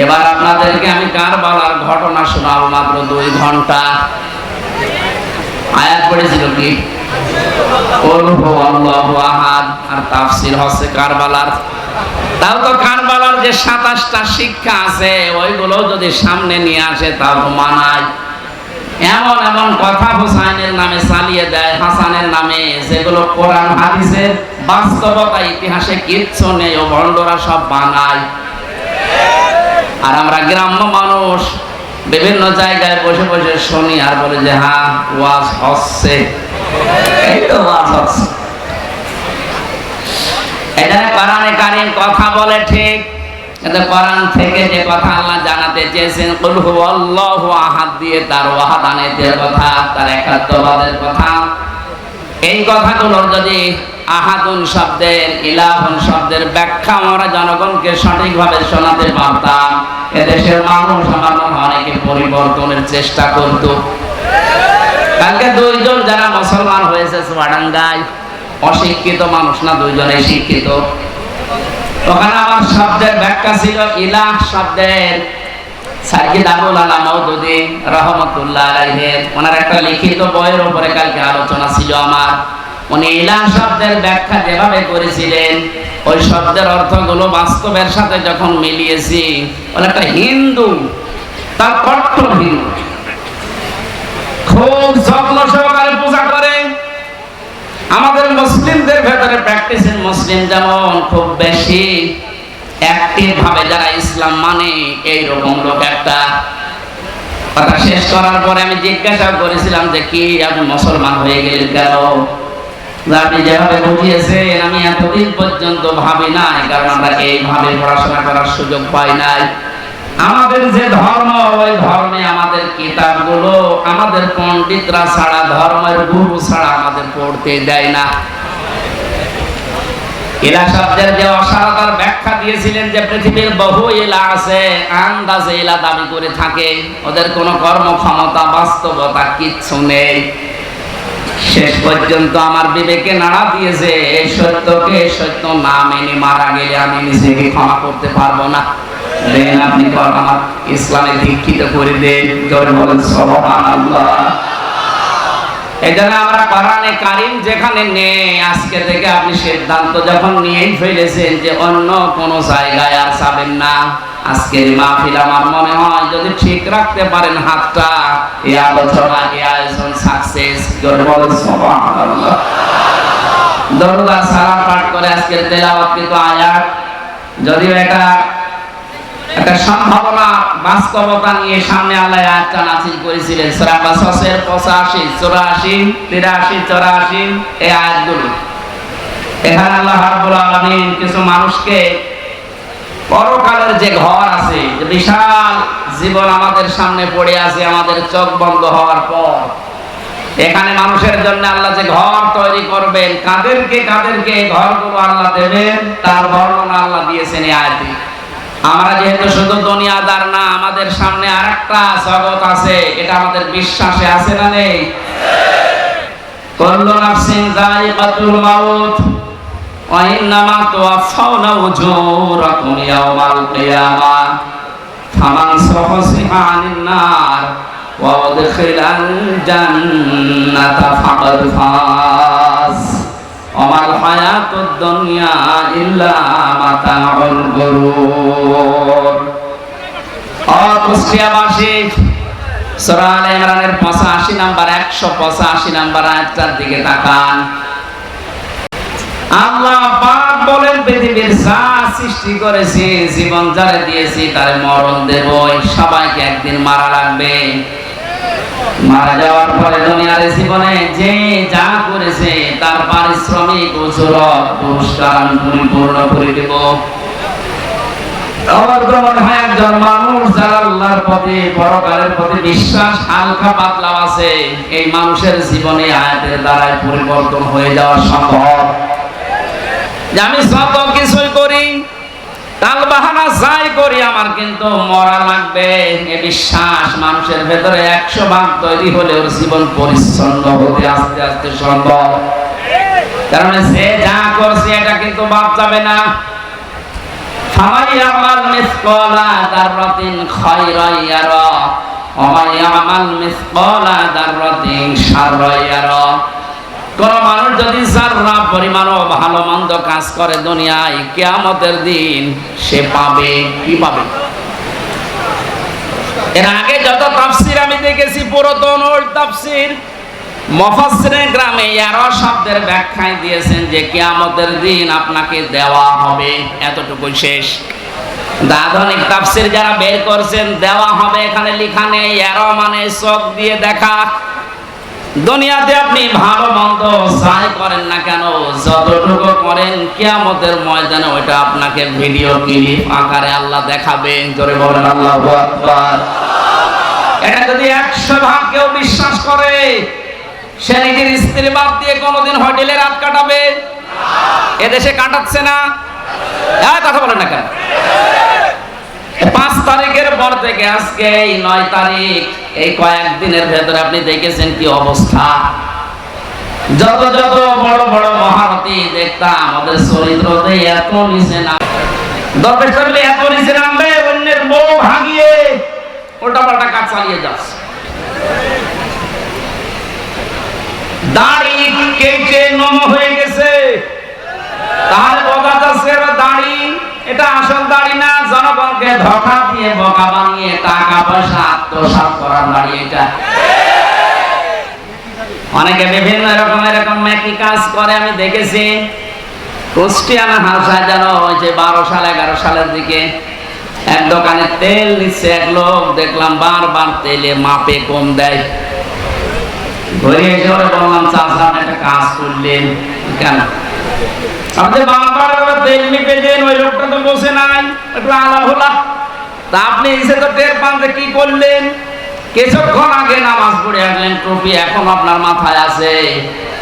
এবার আপনাদেরকে আমি কারবালার ঘটনা শোনাবো মাত্র 2 ঘন্টা। আয়াত পড়েছিল কি? কুল হুয়াল্লাহু আহাদ, আর তাফসীর হচ্ছে কারবালার। তাও তো কারবালার যে 27টা শিক্ষা আছে ওইগুলো যদি সামনে নিয়ে আসে তাও তো মানায়। এমন এমন কথা হোসাইনের নামে চালিয়ে দেয়, হাসানের নামে, যেগুলো কোরআন হাদিসের বাস্তবতা ইতিহাসে কিচ্ছু নেই, ও ভণ্ডরা সব বানায়। আর আমরা গ্রাম্য মানুষ বিভিন্ন জায়গায় বসে বসে শুনি আর বলে যে হ্যাঁ ওয়াজ হচ্ছে, এই তো ওয়াজ হচ্ছে। এখানে কোরআনে কারীম কথা বলে ঠিক, কিন্তু কোরআন থেকে যে কথা আল্লাহ জানাতে চেয়েছেন কুল হুয়াল্লাহু আহাদ দিয়ে তার ওয়াহাদানিয়তের কথা, তার একাত্মবাদের কথা, এই কথাগুলোর যদি আহাদুন শব্দের, ইলাহুন শব্দের ব্যাখ্যা আমরা জনগণকে সঠিকভাবে শোনাতে পারতাম, এদেশের মানুষ আমার মনে হয় অনেকে পরিবর্তনের চেষ্টা করত। কালকে 2 জন যারা মুসলমান হয়েছে চুয়াডাঙ্গায়, অশিক্ষিত মানুষ না, 2 জনেই শিক্ষিত। ওখানে আমার শব্দের ব্যাখ্যা ছিল ইলাহ শব্দের সাইয়্যিদ আবুল আলা মওদুদী রাহমাতুল্লাহ আলাইহি, ওনার একটা লিখিত বইয়ের উপরে কালকে আলোচনা ছিল আমার। উনি ইলাহ শব্দের ব্যাখ্যা যেভাবে করেছিলেন, ওই শব্দের অর্থগুলো বাস্তবের সাথে যখন মিলিয়েছি, বলে একটা হিন্দু, তার কট্টর হিন্দু, খুব যত্ন সহকারে পূজা করে। আমাদের মুসলিমদের ভেতরে প্র্যাকটিসিং মুসলিম যেমন খুব বেশি অ্যাক্টিভ ভাবে যারা ইসলাম মানে, এইরকম লোক একটা। কথা শেষ করার পরে আমি জিজ্ঞাসা করেছিলাম যে কি আপনি মুসলমান হয়ে গেলেন কেন? আপনি যেভাবে বুঝিয়েছেন আমি এতদিন পর্যন্ত ভাবি নাই, কারণ আমরা এইভাবে পড়াশোনা করার সুযোগ পাই নাই। আমাদের যে ধর্ম, ওই ধর্মে আমাদের কিতাবগুলো আমাদের পণ্ডিতরা ছাড়া, ধর্মের গুরু ছাড়া আমাদের পড়তে দেয় না। ইলা শব্দের যে অসারতার ব্যাখ্যা দিয়েছিলেন যে পৃথিবীর বহু ইলা আছে, আন্দাজে ইলা দাবি করে থাকে, ওদের কোনো কর্মক্ষমতা বাস্তবতা কিচ্ছু নেই। শেষ পর্যন্ত আমার বিবেকে নাড়া দিয়েছে, এই সত্যকে সত্য না মেনে মারা গেলে আমি নিজেকে ক্ষমা করতে পারবো না। দেন আপনি আমার ইসলামে দীক্ষিত করে দেন, জোরে বলেন সুবহানাল্লাহ। এজন্য আমরা কোরআনে কারীম যেখানে নেই, আজকে থেকে আপনি সিদ্ধান্ত যখন নিয়েই ফেলেছেন যে অন্য কোন জায়গায় আর যাবেন না, আজকের মাহফিল আমার মনে হয় যদি ঠিক রাখতে পারেন হাতটা, এই আলোচনা, এই আয়োজন সাকসেস। জোরে বলেন সুবহানাল্লাহ। দরুদ আর সালাম পাঠ করে আজকের তেলাওয়াতকৃত আয়াত, যদিও এটা একটা সম্ভাবনা বাস্তবতা নিয়ে সামনে আল্লাহ আয়াতটা নাযিল করেছিলেন সূরা কাসাসের 85, 84, 83, 84 এই আয়াতগুলো। এখানে আল্লাহ রাব্বুল আলামিন কিছু মানুষকে পরকালের যে ঘর আছে, যে বিশাল জীবন আমাদের সামনে পড়ে আছে আমাদের চোখ বন্ধ হওয়ার পর, এখানে মানুষের জন্য আল্লাহ যে ঘর তৈরি করবেন, কাদেরকে কাদেরকে এই ঘরগুলো আল্লাহ দেবেন তার বর্ণনা আল্লাহ দিয়েছেন এই আয়াতে। আমরা যেহেতু শুধু দুনিয়াদার না, আমাদের সামনে আরেকটা জগৎ আছে, এটা আমাদের বিশ্বাসে আছে না নেই? কুল্লু নাফসিন যায়িকাতুল মাউত ওয়া ইন্নামা তুওয়াফাউনা উজুরাকুম ইয়াওমাল কিয়ামাহ ফামান সুহসিহা আনিন নার ওয়া উদখিলাল জান্নাতা ফাকাদ ফাজ ওয়া মাল হায়াতুদ দুনিয়া ইল্লা মাতাউল গুরুর। কুষ্টিয়াবাসী, সূরা আলে ইমরানের 85 নাম্বার 185 নাম্বার আয়াতটার দিকে তাকান। আল্লাহ পাক বলেন, পৃথিবীর যা সৃষ্টি করেছি, জীবন যারে দিয়েছি তারে মরণ দেব। সবাইকে একদিন মারা লাগবে। মারা যাওয়ার পরে দুনিয়ার জীবনে যে যা করেছে তার পারিশ্রমিক উজরত পুরস্কার আমি পরিপূর্ণ করে দেব। একজন মানুষ যারা আল্লাহর প্রতি, পরকালের প্রতি বিশ্বাস হালকা পাতলা আছে, এই মানুষের জীবনে আয়াতের দ্বারাই পরিবর্তন হয়ে যাওয়া সম্ভব। যে আমি যত কিছুই করি, কাল বাহানা যাই করি, আমার কিন্তু মরা লাগবে, এ বিশ্বাস মানুষের ভেতরে 100 ভাগ তৈরি হলে ওর জীবন পরিচ্ছন্ন হতে আস্তে আস্তে সম্ভব। কারণ সে যা করছে এটা কিন্তু বাদ যাবে না। ফামাইয়ামাল মিসকালা দাররাতিন খায়রান ইয়ারা ওয়া মাইয়ামাল মিসকালা দাররাতিন শাররান ইয়ারা। কোন মানুষ যদি যারা পরিমাণও ভালো মন্দ কাজ করে দুনিয়ায়, কিয়ামতের দিন সে পাবে। কি পাবে? এর আগে যত তাফসীর আমি দেখেছি, পুরাতন ওই তাফসীর মুফাসসিরে গ্রামে ইয়ারা শব্দের ব্যাখ্যায় দিয়েছেন যে কিয়ামতের দিন আপনাকে দেওয়া হবে, এতটুকুই শেষ। আধুনিক তাফসীর যারা বের করছেন, দেওয়া হবে এখানে লেখা নেই। ইয়ারা মানে চোখ দিয়ে দেখা। দুনিয়াতে আপনি ভালো মন্দ যাই করেন না কেন, যতটুকু করেন, কিয়ামতের ময়দানে ওইটা আপনাকে ভিডিও ক্লিপ আকারে আল্লাহ দেখাবে। জোরে বলেন আল্লাহু আকবার। এটা যদি 100 ভাগ কেউ বিশ্বাস করে, সে নিজের স্ত্রী বাদ দিয়ে কোনোদিন হোটেলে রাত কাটাবে? এদেশে কাটাচ্ছে না? কথা বলেন না কেন? 5 তারিখের পর থেকে আজকে এই 9 তারিখ, এই কয়েকদিনের ভেতরে আপনি দেখেছেন কি অবস্থা। যত যত বড় বড় মহারথী দেখতাম, আমাদের চরিত্রতে এত নিচে নাম, দরবেশ করলে এত নিচে নামবে, অন্যের বউ ভাগিয়ে উল্টা পাল্টা কাজ চালিয়ে যাচ্ছে। দাড়ি কেটে নম হয়ে গেছে, তাহলে বোঝা যাচ্ছে দাড়ি এটা আসল দাড়ি না, জনগণকে ধোঁকা দিয়ে বোকা বানিয়ে টাকা পয়সা আত্মসাৎ করার দাড়ি এটা। অনেকে বিভিন্ন রকম এরকম মেকি কাজ করে আমি দেখেছি। কুষ্টিয়ানা হালসায় যেন ওই যে 12 সাল 11 সালের দিকে এক দোকানে তেল নিচ্ছে এক লোক, দেখলাম বারবার তেলে মাপে কম দেয়। ঘুরে এসে ওরে বললাম, চাচা একটা কাজ করলেন কেন? আপনি বারবার তেল মেপে দেন, ওই লোকটা তো বসে নাই, একটু আলাপ হলা। তা আপনি এসে তো টের পান যে কি করলেন। কিছুক্ষণ আগে নামাজ পড়ে আসলেন, টুপি এখন আপনার মাথায় আছে,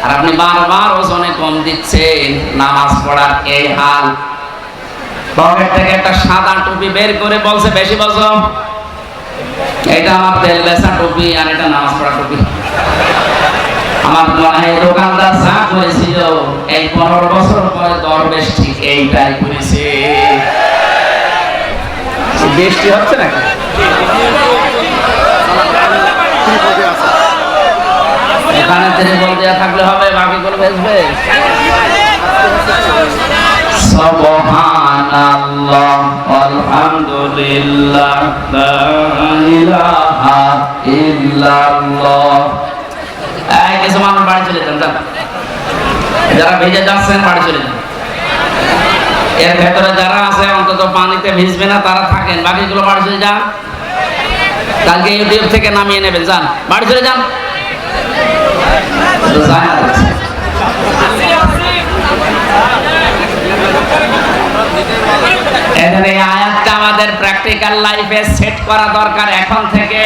আর আপনি বারবার ওজনে কম দিচ্ছেন। নামাজ পড়ার এই হাল। পকেট থেকে একটা সাদা টুপি বের করে বলছে, বেশি বজো, এটা আমার তেল বেচা টুপি আর এটা নামাজ পড়া টুপি। আমার মনে হয় দোকানদার যা করেছিল, এই 15 বছর পরে দরবেশ ঠিক এইটাই করেছে। বৃষ্টি হচ্ছে নাকি? এখানে তিনি বল দেওয়া থাকলে হবে, বাকিগুলো বেচবে। সুবহানাল্লাহ আলহামদুলিল্লাহ লা ইলাহা ইল্লাল্লাহ। এই কিছু মানুষ বাড়ি চলে যান, যারা ভেজে যাচ্ছেন বাড়ি চলে যান। এর ভেতরে যারা আছে অন্তত পানিতে ভিজবে না তারা থাকেন, বাকিগুলো বাড়ি চলে যান। কালকে ইউটিউব থেকে নামিয়ে নেবেন, যান বাড়ি চলে যান। এখানে আয়াতটা আমাদের প্র্যাকটিক্যাল লাইফে সেট করা দরকার। এখন থেকে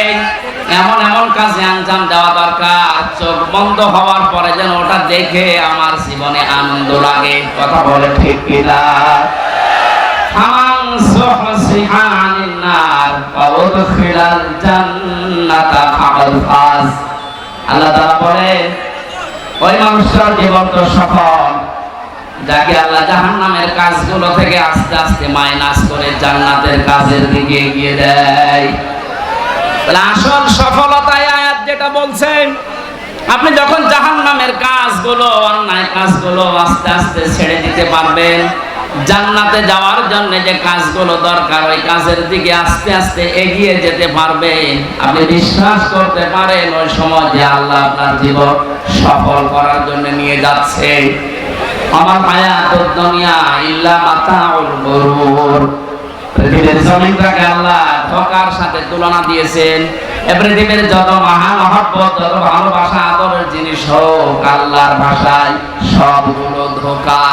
এমন এমন কাজে আঞ্জাম দেওয়া দরকার, চোখ বন্ধ হওয়ার পরে যেন ওটা দেখে আমার জীবনে আনন্দ লাগে। কথা বলে ঠিক কিনা? আল্লাহ তাআলা বলে, ওই মানুষটার জীবন তো সফল, যাকে আল্লাহ জাহান্নামের কাজগুলো থেকে আস্তে আস্তে মাইনাস করে জান্নাতের কাজের দিকে এগিয়ে দেয়। তাহলে আসল সফলতায় আয়াত যেটা বলছেন, আপনি যখন জাহান্নামের কাজগুলো, অন্যায় কাজগুলো আস্তে আস্তে ছেড়ে দিতে পারবেন, জান্নাতে যাওয়ার জন্য যে কাজগুলো দরকার ওই কাজের দিকে আস্তে আস্তে এগিয়ে যেতে পারবেন, আপনি বিশ্বাস করতে পারেন ওই সময় যে আল্লাহ আপনার জীবন সফল করার জন্য নিয়ে যাচ্ছে। আমার হায়াতুদ দুনিয়া ইল্লা মাতাউল গুরুর, পৃথিবীর জমিনটাকে আল্লাহ ধোঁকার সাথে তুলনা দিয়েছেন। এই পৃথিবীর যত মহামহব্বত, যত ভালোবাসা আদরের জিনিস হোক, আল্লাহর ভাষায় সবগুলো ধোঁকা।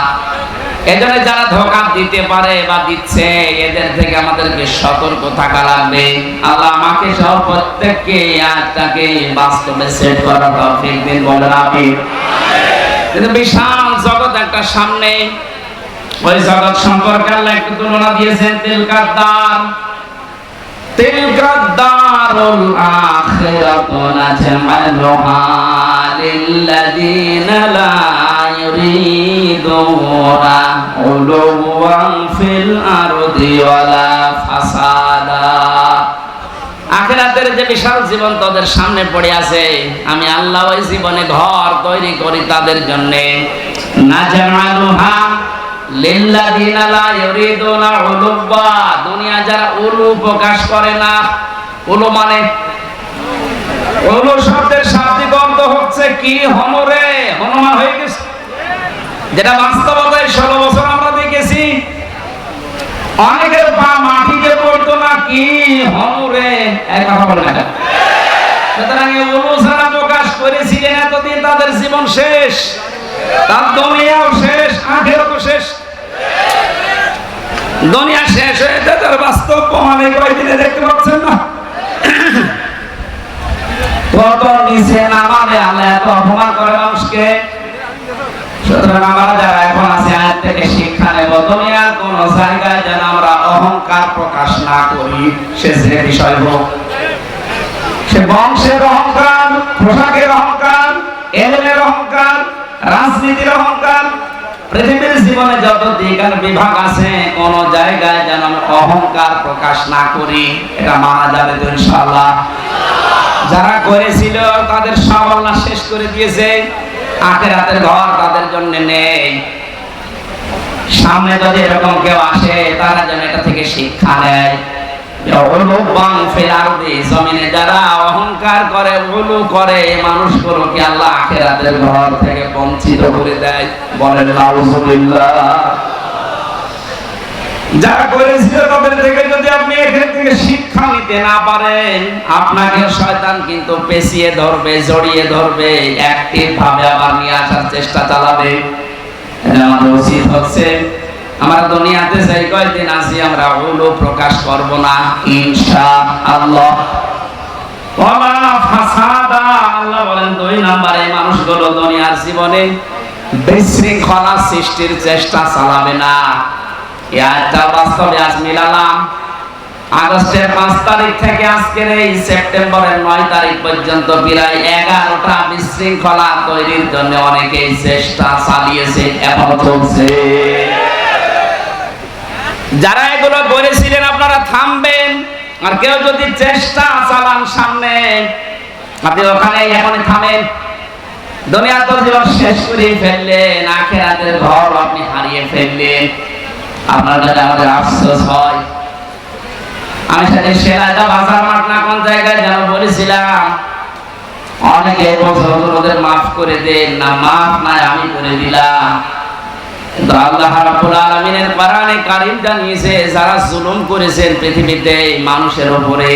এজন্য যারা ধোঁকা দিতে পারে বা দিচ্ছে, এদের থেকে আমাদেরকে সতর্ক থাকা লাগবে। আল্লাহ আমাকে সহ প্রত্যেককে আজটাকে বাস্তবে সেট করার তৌফিক দিন, বলেন আমিন। কিন্তু বিশাল জগৎ একটা সামনে, ওই জগৎ সম্পর্কে আল্লাহ একটু তুলনা দিয়েছেন। তিলকাদ দারুল আখিরাতু নাজআলুহা লিল্লাযীনা লা ইউরিদুনা উলুওয়ান ফিল আরদি ওয়ালা ফাসাদা। আখিরাতের যে বিশাল জীবন তাদের সামনে পড়ে আছে, আমি আল্লাহ ওই জীবনে ঘর তৈরি করি তাদের জন্য। নাজআলুহা লিল্লাযীনা লা ইউরিদুনা উলুওয়া, দুনিয়া যারা উলু প্রকাশ করে না। উলু মানে, উলু শব্দের শাব্দিক অর্থ হচ্ছে কি? হনরে, হনুমান হয়ে গেছে, যেটা বাস্তবতায় 16 বছর আমরা দেখেছি। অনেকের পা মাটিতে পড়তো না, কি হনরে, এক কথা বলে না। সুতরাং উলু যারা প্রকাশ করেছিলেন এতদিন, তাদের জীবন শেষ, তার দুনিয়াও শেষ, আখিরাতও শেষ। দুনিয়া শেষ হয়ে যায়, তার বাস্তব প্রমাণে কয়েকদিনে দেখতে পাচ্ছেন না। কত নিচে নামাবে আল্লাহ, এত অপমান করে মানুষকে। সুতরাং আমরা যারা এখন আছে আয়াত থেকে শিক্ষা নেব, দুনিয়ার কোন জায়গায় যেন আমরা অহংকার প্রকাশ না করি। সে যে বিষয় হোক, সে বংশের অহংকার, পোশাকের অহংকার, এলেমের অহংকার, রাজনীতির অহংকার, পৃথিবীর জীবনে যত দিক আর বিভাগ আছে, কোন জায়গায় যেন আমরা অহংকার প্রকাশ না করি। এটা মানা যাবে তো ইনশাআল্লাহ। যারা করেছিল তাদের সব আল্লাহ শেষ করে দিয়েছে, আখিরাতের ঘর তাদের জন্য নেই। সামনে যদি এরকম কেউ আসে, তারা যেন এটা থেকে শিক্ষা নেয়। জমিনে যারা অহংকার করে, উলু করে, মানুষগুলোকে আল্লাহ আখিরাতের ঘর থেকে বঞ্চিত করে দেয়, বলেন নাউজুবিল্লাহ। যারা করেছিল তাদের থেকে যদি আপনি এখান থেকে শিক্ষা নিতে না পারেন, আপনাকে শয়তান কিন্তু পেঁচিয়ে ধরবে, জড়িয়ে ধরবে, অ্যাক্টিভ ভাবে আবার নিয়ে আসার চেষ্টা চালাবে। আমাদের উচিত হচ্ছে আমরা দুনিয়াতে যাই কয়েকদিন আছি, আমরা উলু প্রকাশ করব না ইনশাআল্লাহ। ওয়ালা ফাসাদা, আল্লাহ বলেন 2 নম্বরে মানুষগুলো দুনিয়ার জীবনে বিশৃঙ্খলা সৃষ্টির চেষ্টা চালাবে না। এটা বাস্তবে আজ মিলালাম। আগস্টের 5 তারিখ থেকে আজকের এই সেপ্টেম্বরের 9 তারিখ পর্যন্ত প্রায় 11টা বিশৃঙ্খলা তৈরির জন্য অনেকেই চেষ্টা চালিয়েছে, এখনো চলছে। যারা এগুলো করেছিলেন আপনারা থামবেন, আর কেউ যদি চেষ্টা চালান সামনে, আপনি ওখানে এখনই থামেন। দুনিয়ার তো জীবন শেষ করে ফেললেন, আখিরাতের ঘর আপনি হারিয়ে ফেললেন। আপনার কাছে আমাদের আফসোস হয়। আমি সাথে সেরাজা বাজার মাঠ না কোন জায়গায় যেন বলেছিলাম, অনেকে বছর ওদের মাফ করে দেন না, মাফ নাই আমি করে দিলাম। কিন্তু আল্লাহ রাব্বুল আলামিনের কোরআনে কারীম জানিয়েছে, যারা জুলুম করেছেন পৃথিবীতে মানুষের উপরে,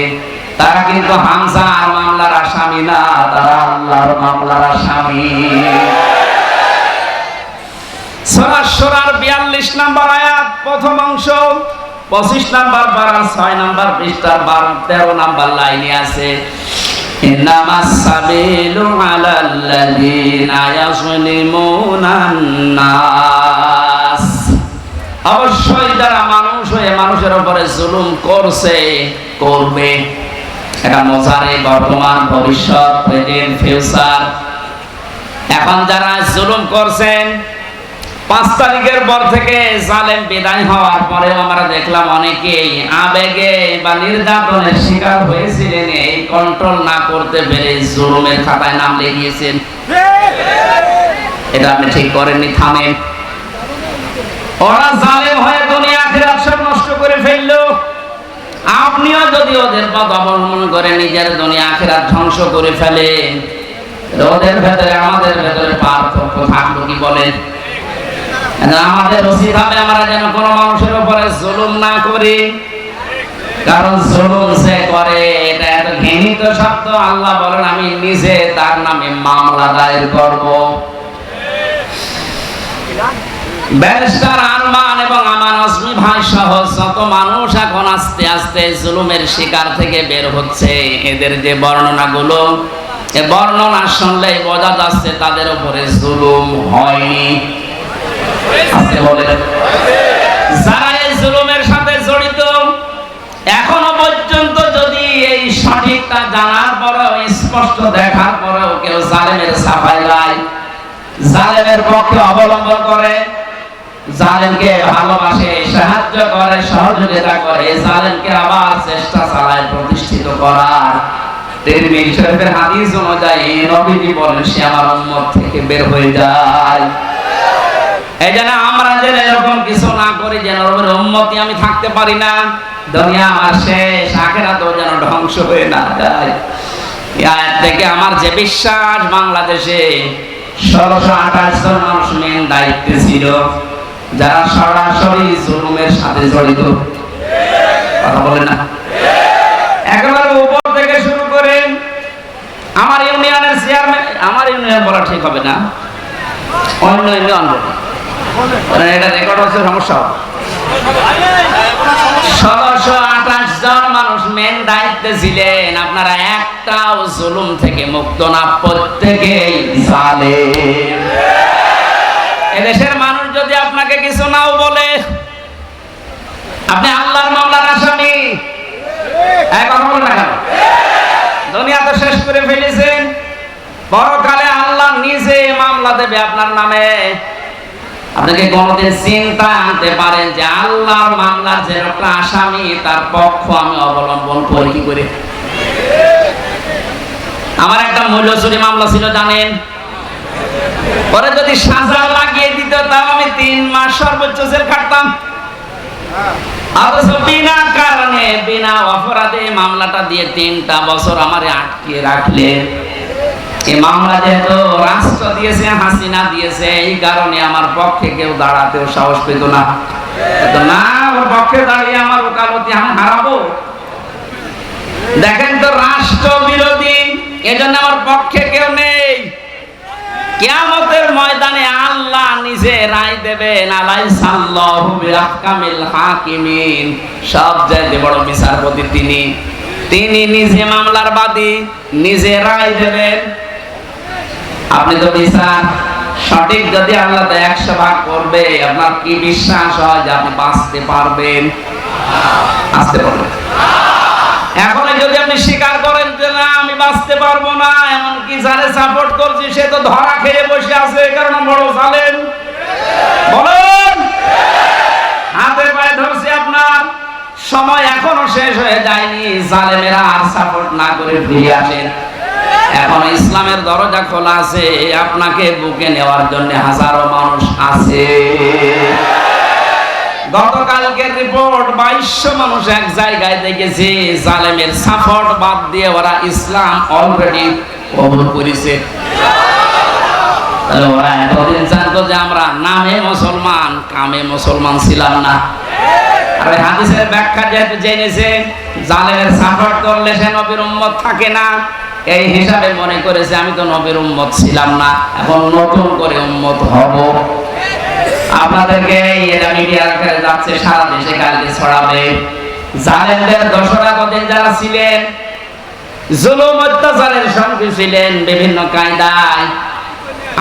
তারা কিন্তু হামজার মামলার আসামি না, তারা আল্লাহর মামলার আসামি। সূরা সূরার 42 নম্বর আয়াত প্রথম অংশ, 25 নম্বর পারা 6 নম্বর পৃষ্ঠার 13 নম্বর লাইনে আছে, ইন্নামাস সাবিলু আলাল্লাযীনা ইয়াযলিমুনান নাস। অবশ্যই যারা মানুষ হয়ে মানুষের উপরে জুলুম করছে, করবে, এটা মোজারে, বর্তমান, ভবিষ্যৎ, প্রেজেন্ট, ফিউচার। এখন যারা জুলুম করছেন, 5 তারিখের পর থেকে জালেম বিদায় হওয়ার পরে আমরা দেখলাম অনেকেই আবেগে বা নির্যাতনের শিকার হয়েছিলেন, এই কন্ট্রোল না করতে পেরে জুলুমের খাতায় নাম লিখিয়েছেন। এটা আপনি ঠিক করেননি, থামেন। ওরা জালেম হয়ে দুনিয়া আখিরাত সব নষ্ট করে ফেললো। আপনিও যদি ওদের পথ অবলম্বন করে নিজের দুনিয়া আখিরাত ধ্বংস করে ফেলেন, ওদের ভেতরে আমাদের ভেতরে পার্থক্য থাকলো কি বলেন? আমাদের উচিত হবে আমরা যেন কোনো মানুষের উপরে জুলুম না করি, কারণ জুলুম সে করে এটা এত ঘৃণিত শব্দ। আল্লাহ বলেন আমি নিজে তার নামে মামলা দায়ের করব। ব্যারিস্টার আরমান এবং আমান আজমি ভাই সহ যত মানুষ এখন আস্তে আস্তে জুলুমের শিকার থেকে বের হচ্ছে, এদের যে বর্ণনাগুলো, এই বর্ণনা শুনলেই বোঝা যাচ্ছে তাদের উপরে জুলুম হয়নি। যারা এই জুলুমের সাথে জড়িত, এখনো পর্যন্ত যদি এই সঠিকটা জানার পরেও, স্পষ্ট দেখার পরেও কেউ জালেমের সাফাই গায়, জালেমের পক্ষে অবলম্বন করে, জালেমকে ভালোবাসে, সাহায্য করে, সহযোগিতা করে, জালেমকে আবার চেষ্টা চালায় প্রতিষ্ঠিত করার, তিরমিজি শরীফের হাদিস অনুযায়ী নবীজি বলেন সে আমার উম্মত থেকে বের হয়ে যায়। এই জন্য আমরা যেন এরকম কিছু না করি, যেন ওর উম্মতি আমি থাকতে পারি না, দুনিয়া আমার শেষ, আখিরাতও যেন ধ্বংস হয়ে না যায়। এই আয়াত থেকে আমার যে বিশ্বাস, বাংলাদেশে 1628 জন মানুষ মেন দায়িত্বে ছিল যারা সরাসরি জুলুমের সাথে জড়িত। কথা বলে না? একেবারে উপর থেকে শুরু করে আমার ইউনিয়নের চেয়ারম্যান, আমার ইউনিয়ন বলা ঠিক হবে না, অন্য ইউনিয়ন বলে, এটা রেকর্ড হচ্ছে, সমস্যা হবে। 1628 জন মানুষ মেন দায়িত্বে ছিলেন। আপনারা একটাও জুলুম থেকে মুক্ত না, প্রত্যেকেই জালেম। এদেশের মানুষ যদি আপনাকে কিছু নাও বলে, আপনি আল্লাহর মামলার আসামি, কথা বলেন না কেন? দুনিয়া তো শেষ করে ফেলেছেন, পরকালে আল্লাহ নিজে মামলা দেবে আপনার নামে। আপনাকে কোনদিন চিন্তা আনতে পারেন যে আল্লাহর মামলার যে একটা আসামি, তার পক্ষ আমি অবলম্বন করি কি করে? আমার একটা মূল্যচুরি মামলা ছিল জানেন, পরে যদি সাজা লাগিয়ে দিত তাও আমি 3 মাস সর্বোচ্চ জেল খাটতাম। অথচ বিনা কারণে, বিনা অপরাধে মামলাটা দিয়ে 3টা বছর আমারে আটকে রাখলেন। এই মামলা যেহেতু রাষ্ট্র দিয়েছে, হাসিনা দিয়েছে, এই কারণে আমার পক্ষে কেউ দাঁড়াতেও সাহস পেত না। না, ওর পক্ষে দাঁড়িয়ে আমার ওকালতি আমি হারাবো। দেখেন তো, রাষ্ট্র বিরোধী, এজন্য আমার পক্ষে কেউ নেই। কিয়ামতের ময়দানে আল্লাহ নিজে রায় দেবেন, আলাইসাল্লাহু বিআহকামিল হাকিমিন, সবচেয়ে বড় বিচারপতি তিনি। তিনি নিজে মামলার বাদী, নিজে রায় দেবেন। আপনি তো বিচার সঠিক যদি আল্লাহ 100 ভাগ করবে, আপনার কি বিশ্বাস হয় যে আপনি বাঁচতে পারবেন? আসতে পারবেন? এখন যদি আপনি স্বীকার করেন যে না আমি বাঁচতে পারবো না, এমনকি যারা সাপোর্ট করছি সে তো ধরা খেয়ে বসে আছে, কারণ বড় জালেম, বলেন হাতে পায়ে ধরছে, আপনার সময় এখনো শেষ হয়ে যায়নি, জালেমেরা আর সাপোর্ট না করে ফিরে আসেন। এখন ইসলামের দরজা খোলা আছে, আপনাকে বুকে নেওয়ার জন্য হাজারো মানুষ আছে। গতকালকের রিপোর্ট 2200 মানুষ এক জায়গায় দেখেছে, জালেমের সাপোর্ট বাদ দিয়ে ওরা ইসলাম অলরেডি কবুল করেছে। তাহলে ওরা এতদিন জানতো যে আমরা নামে মুসলমান, কামে মুসলমান ছিলাম না। আর হাদিসের ব্যাখ্যা যেহেতু জেনেছে, জালেমের সাপোর্ট করলে সে নবীর উম্মত থাকে না, এই হিসাবে মনে করেছে আমি তো নবীর উম্মত ছিলাম না, এখন নতুন করে উম্মত হব। আপনাদেরকে এটা মিডিয়ার আকারে যাচ্ছে, সারা দেশে কালকে ছড়াবে। জালেমদের দোসরা কদিন যারা ছিলেন, জুলুম অত্যাচারের সঙ্গে ছিলেন বিভিন্ন কায়দায়,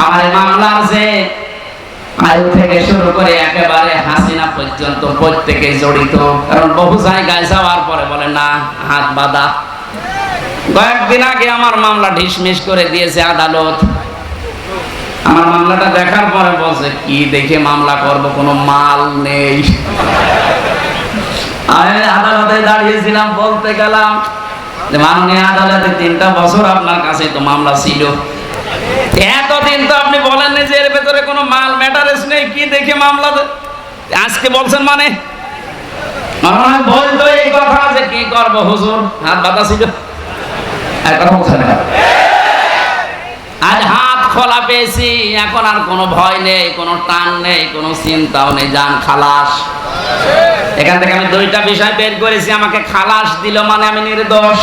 আমার মামলার যে আয়ু থেকে শুরু করে একেবারে হাসিনা পর্যন্ত প্রত্যেকে জড়িত। কারণ বহু জায়গায় যাওয়ার পরে বলে না হাত বাঁধা। কয়েকদিন আগে আমার মামলা ঢিসমিস করে দিয়েছে আদালত। আমার মামলাটা দেখার পরে বলছে, কি দেখে মামলা করব, কোনো মাল নেই। আমি আদালতে দাঁড়িয়েছিলাম, বলতে গেলাম যে মাননীয় আদালতে 3টা বছর আপনার কাছে তো মামলা ছিল, এতদিন তো আপনি বলেননি যে এর ভেতরে কোনো মাল ম্যাটারেস নেই, কি দেখে মামলা আজকে বলছেন? মানে বলতো এই কথা যে কি করবো হুজুর, হাত বাঁধা ছিল, আজ হাত খোলা পেয়েছি, এখন আর কোনো ভয় নেই, কোনো টান নেই, কোনো চিন্তাও নেই, যান খালাস। এখান থেকে আমি 2টা বিষয় বের করেছি, আমাকে খালাস দিল মানে আমি নির্দোষ।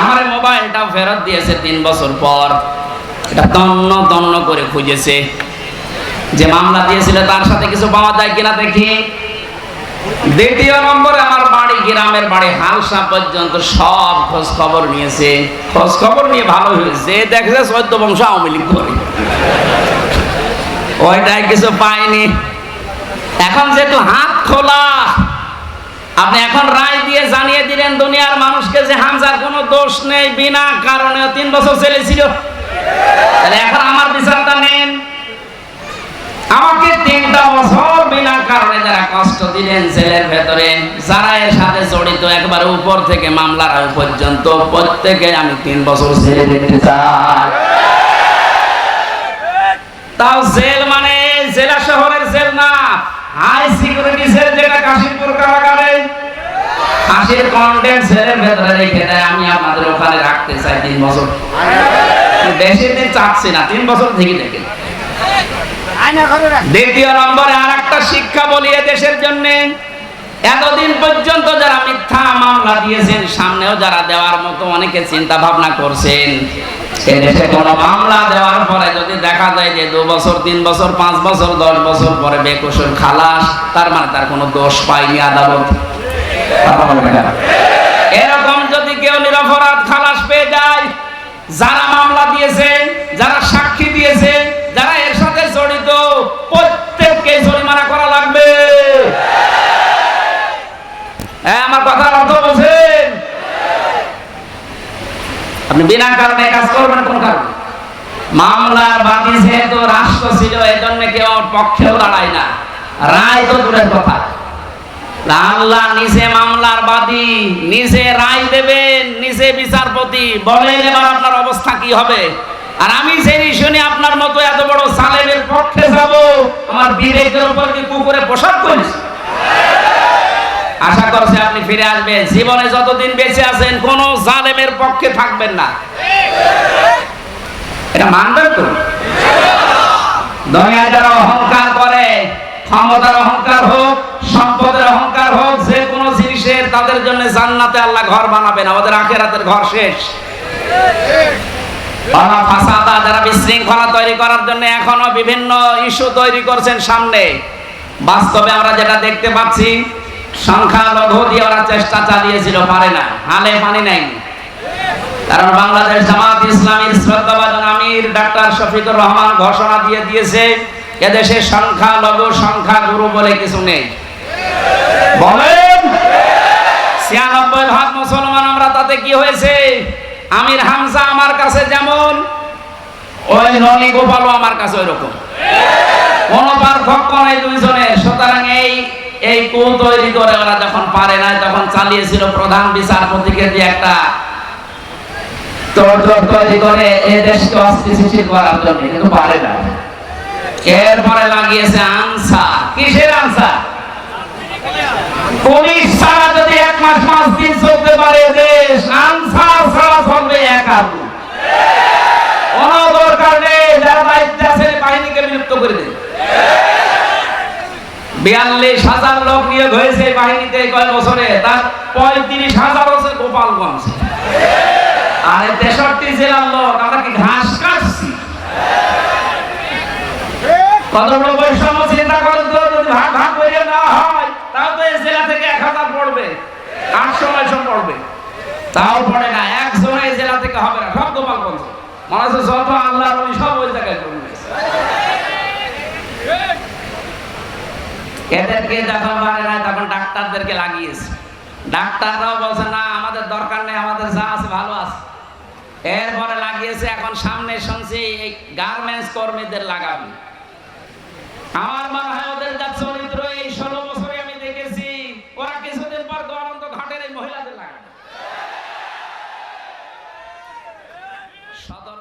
আমার মোবাইলটাও ফেরত দিয়েছে 3 বছর পর। এটা তন্ন তন্ন করে খুঁজেছে, যে মামলা দিয়েছিল তার সাথে কিছু পাওয়া যায় কিনা দেখি। 2য় নম্বরে আমার বাড়ি, গ্রামের বাড়ি হালসা পর্যন্ত সব খোঁজ খবর নিয়েছে। খোঁজ খবর নিয়ে ভালো হয়েছে, দেখেছে 14 বংশ আওয়ামী লীগ করে, ওইটাই কিছু পাইনি। এখন যেহেতু হাত খোলা, আপনি এখন রায় দিয়ে জানিয়ে দিলেন দুনিয়ার মানুষকে যে হামজার কোনো দোষ নেই, বিনা কারণে 3 বছর জেলে ছিল, তাহলে এখন আমার বিচারটা নেন। আমাকে 3টা বছর বিনা কারণে যারা কষ্ট দিলেন জেলের ভেতরে, যারা এর সাথে জড়িত একবার উপর থেকে মামলার আগ পর্যন্ত, প্রত্যেকে আমি 3 বছর জেলে দিতে চাই। তাও জেল মানে জেলা শহরের জেল না, হাই সিকিউরিটি জেল, যেটা কাশিমপুর কারাগারে ফাঁসির কন্টেন্ট জেলের ভেতরে রেখে দেয়। আমি আপনাদের ওখানে রাখতে চাই 3 বছর, বেশি দিন চাচ্ছি না, 3 বছর থেকে দেখেন। 2য় নম্বরে আর একটা শিক্ষা বলি দেশের জন্য, এতদিন পর্যন্ত যারা মিথ্যা মামলা দিয়েছেন, সামনেও যারা দেওয়ার মতো অনেকে চিন্তা ভাবনা করছেন, এদেশে কোনো মামলা দেওয়ার পরে যদি দেখা যায় যে 2 বছর, 3 বছর, 5 বছর, 10 বছর পরে বেকসুর খালাস, তার মানে তার কোনো দোষ পায়নি আদালত। এরকম যদি কেউ নিরপরাধ খালাস পেয়ে যায়, যারা মামলা দিয়েছে, যারা সাক্ষী দিয়েছে, যারা এর সাথে জড়িত, প্রত্যেককে জরিমানা করা লাগবে। আমার কথার অর্থ বুঝেন? আপনি বিনা কারণে কাজ করবেন, কোন কারণে? মামলার বাদী যেহেতু রাষ্ট্র ছিল, এজন্য কেউ আমার পক্ষেও দাঁড়ায় না, রায় তো দূরের কথা। আল্লাহ নিজে মামলার বাদী, নিজে রায় দেবেন, নিজে বিচারপতি, বলেন এবার আপনার অবস্থা কি হবে। আর আমি জেনে শুনে আপনার মতো এত বড় জালেমের পক্ষে যাব, আমার বিবেকের উপর কি কুকুরে পোশাক করেছে? আশা করছি আপনি ফিরে আসবেন, জীবনে যতদিন বেঁচে আছেন কোন জালেমের পক্ষে থাকবেন না, এটা মানবেন তো? দুনিয়ায় যারা অহংকার করে, ক্ষমতার অহংকার হোক, সম্পদের অহংকার হোক, যে কোনো জিনিসের, তাদের জন্য জান্নাতে আল্লাহ ঘর বানাবেন, আমাদের আখিরাতের ঘর শেষ। যারা বিশৃঙ্খলা তৈরি করার জন্য এখনো বিভিন্ন ইস্যু তৈরি করছেন সামনে, বাস্তবে আমরা যেটা দেখতে পাচ্ছি, সংখ্যালঘু দিয়ে ওরা চেষ্টা চালিয়েছিল, পারে না, হালে পানি নাই। কারণ বাংলাদেশ জামাত ইসলামীর শ্রদ্ধাভাজন আমির ডাক্তার শফিকুর রহমান ঘোষণা দিয়ে দিয়েছে, এদেশে সংখ্যালঘু সংখ্যাগুরু বলে কিছু নেই। বলেন 96% মুসলমান আমরা, তাতে কি হয়েছে? আমির হামজা আমার কাছে যেমন, ওই ননী গোপালও আমার কাছে ওই রকম, কোনো পার্থক্য নেই দুইজনের। সুতরাং এই কু তৈরি করে ওরা যখন পারে না, তখন চালিয়েছিল প্রধান বিচারপতিকে দিয়ে একটা তৈরি করে এই দেশকে অস্থিতিশীল করার জন্য, কিন্তু পারে না। এরপরে লাগিয়েছে আনসার। কিসের আনসার? পুলিশ ছাড়া যদি 1 মাস 5 দিন চলতে পারে দেশ, আনসার ছাড়া চলবে একা। কোনো দরকার নেই, যারা দায়িত্বে আছে বাহিনীকে বিলুপ্ত করে দেয়। 42,000 লোক নিয়োগ হয়েছে বাহিনীতে কয়েক বছরে, তার 35,000 হচ্ছে গোপালগঞ্জ। আর 63 জেলার লোক, আমরা কি ঘাস কাটছি? কত বড় বৈষম্য চিন্তা করেন তো, যদি ভাগ ভাগ করে না হয়, তাও তো এই জেলা থেকে 1000 পড়বে, 800-900 পড়বে, তাও পড়ে না। একজন এই জেলা থেকে হবে না, সব গোপালগঞ্জ। মনে হচ্ছে যত আল্লাহর ওলি সব ওই জায়গায় পড়বে। এদেরকে যখন পারে না, তখন ডাক্তারদেরকে লাগিয়েছে। ডাক্তাররাও বলছে না, আমাদের দরকার নেই, আমাদের যা আছে ভালো আছে। এরপরে লাগিয়েছে, এখন সামনে শুনছি এই গার্মেন্টস কর্মীদের লাগাবে। আমার মনে হয় ওদের যা চরিত্র এই 16 বছরে আমি দেখেছি, ওরা কিছুদিন পর গরন্ত ঘাটের এই মহিলাদের লাগাবে। 17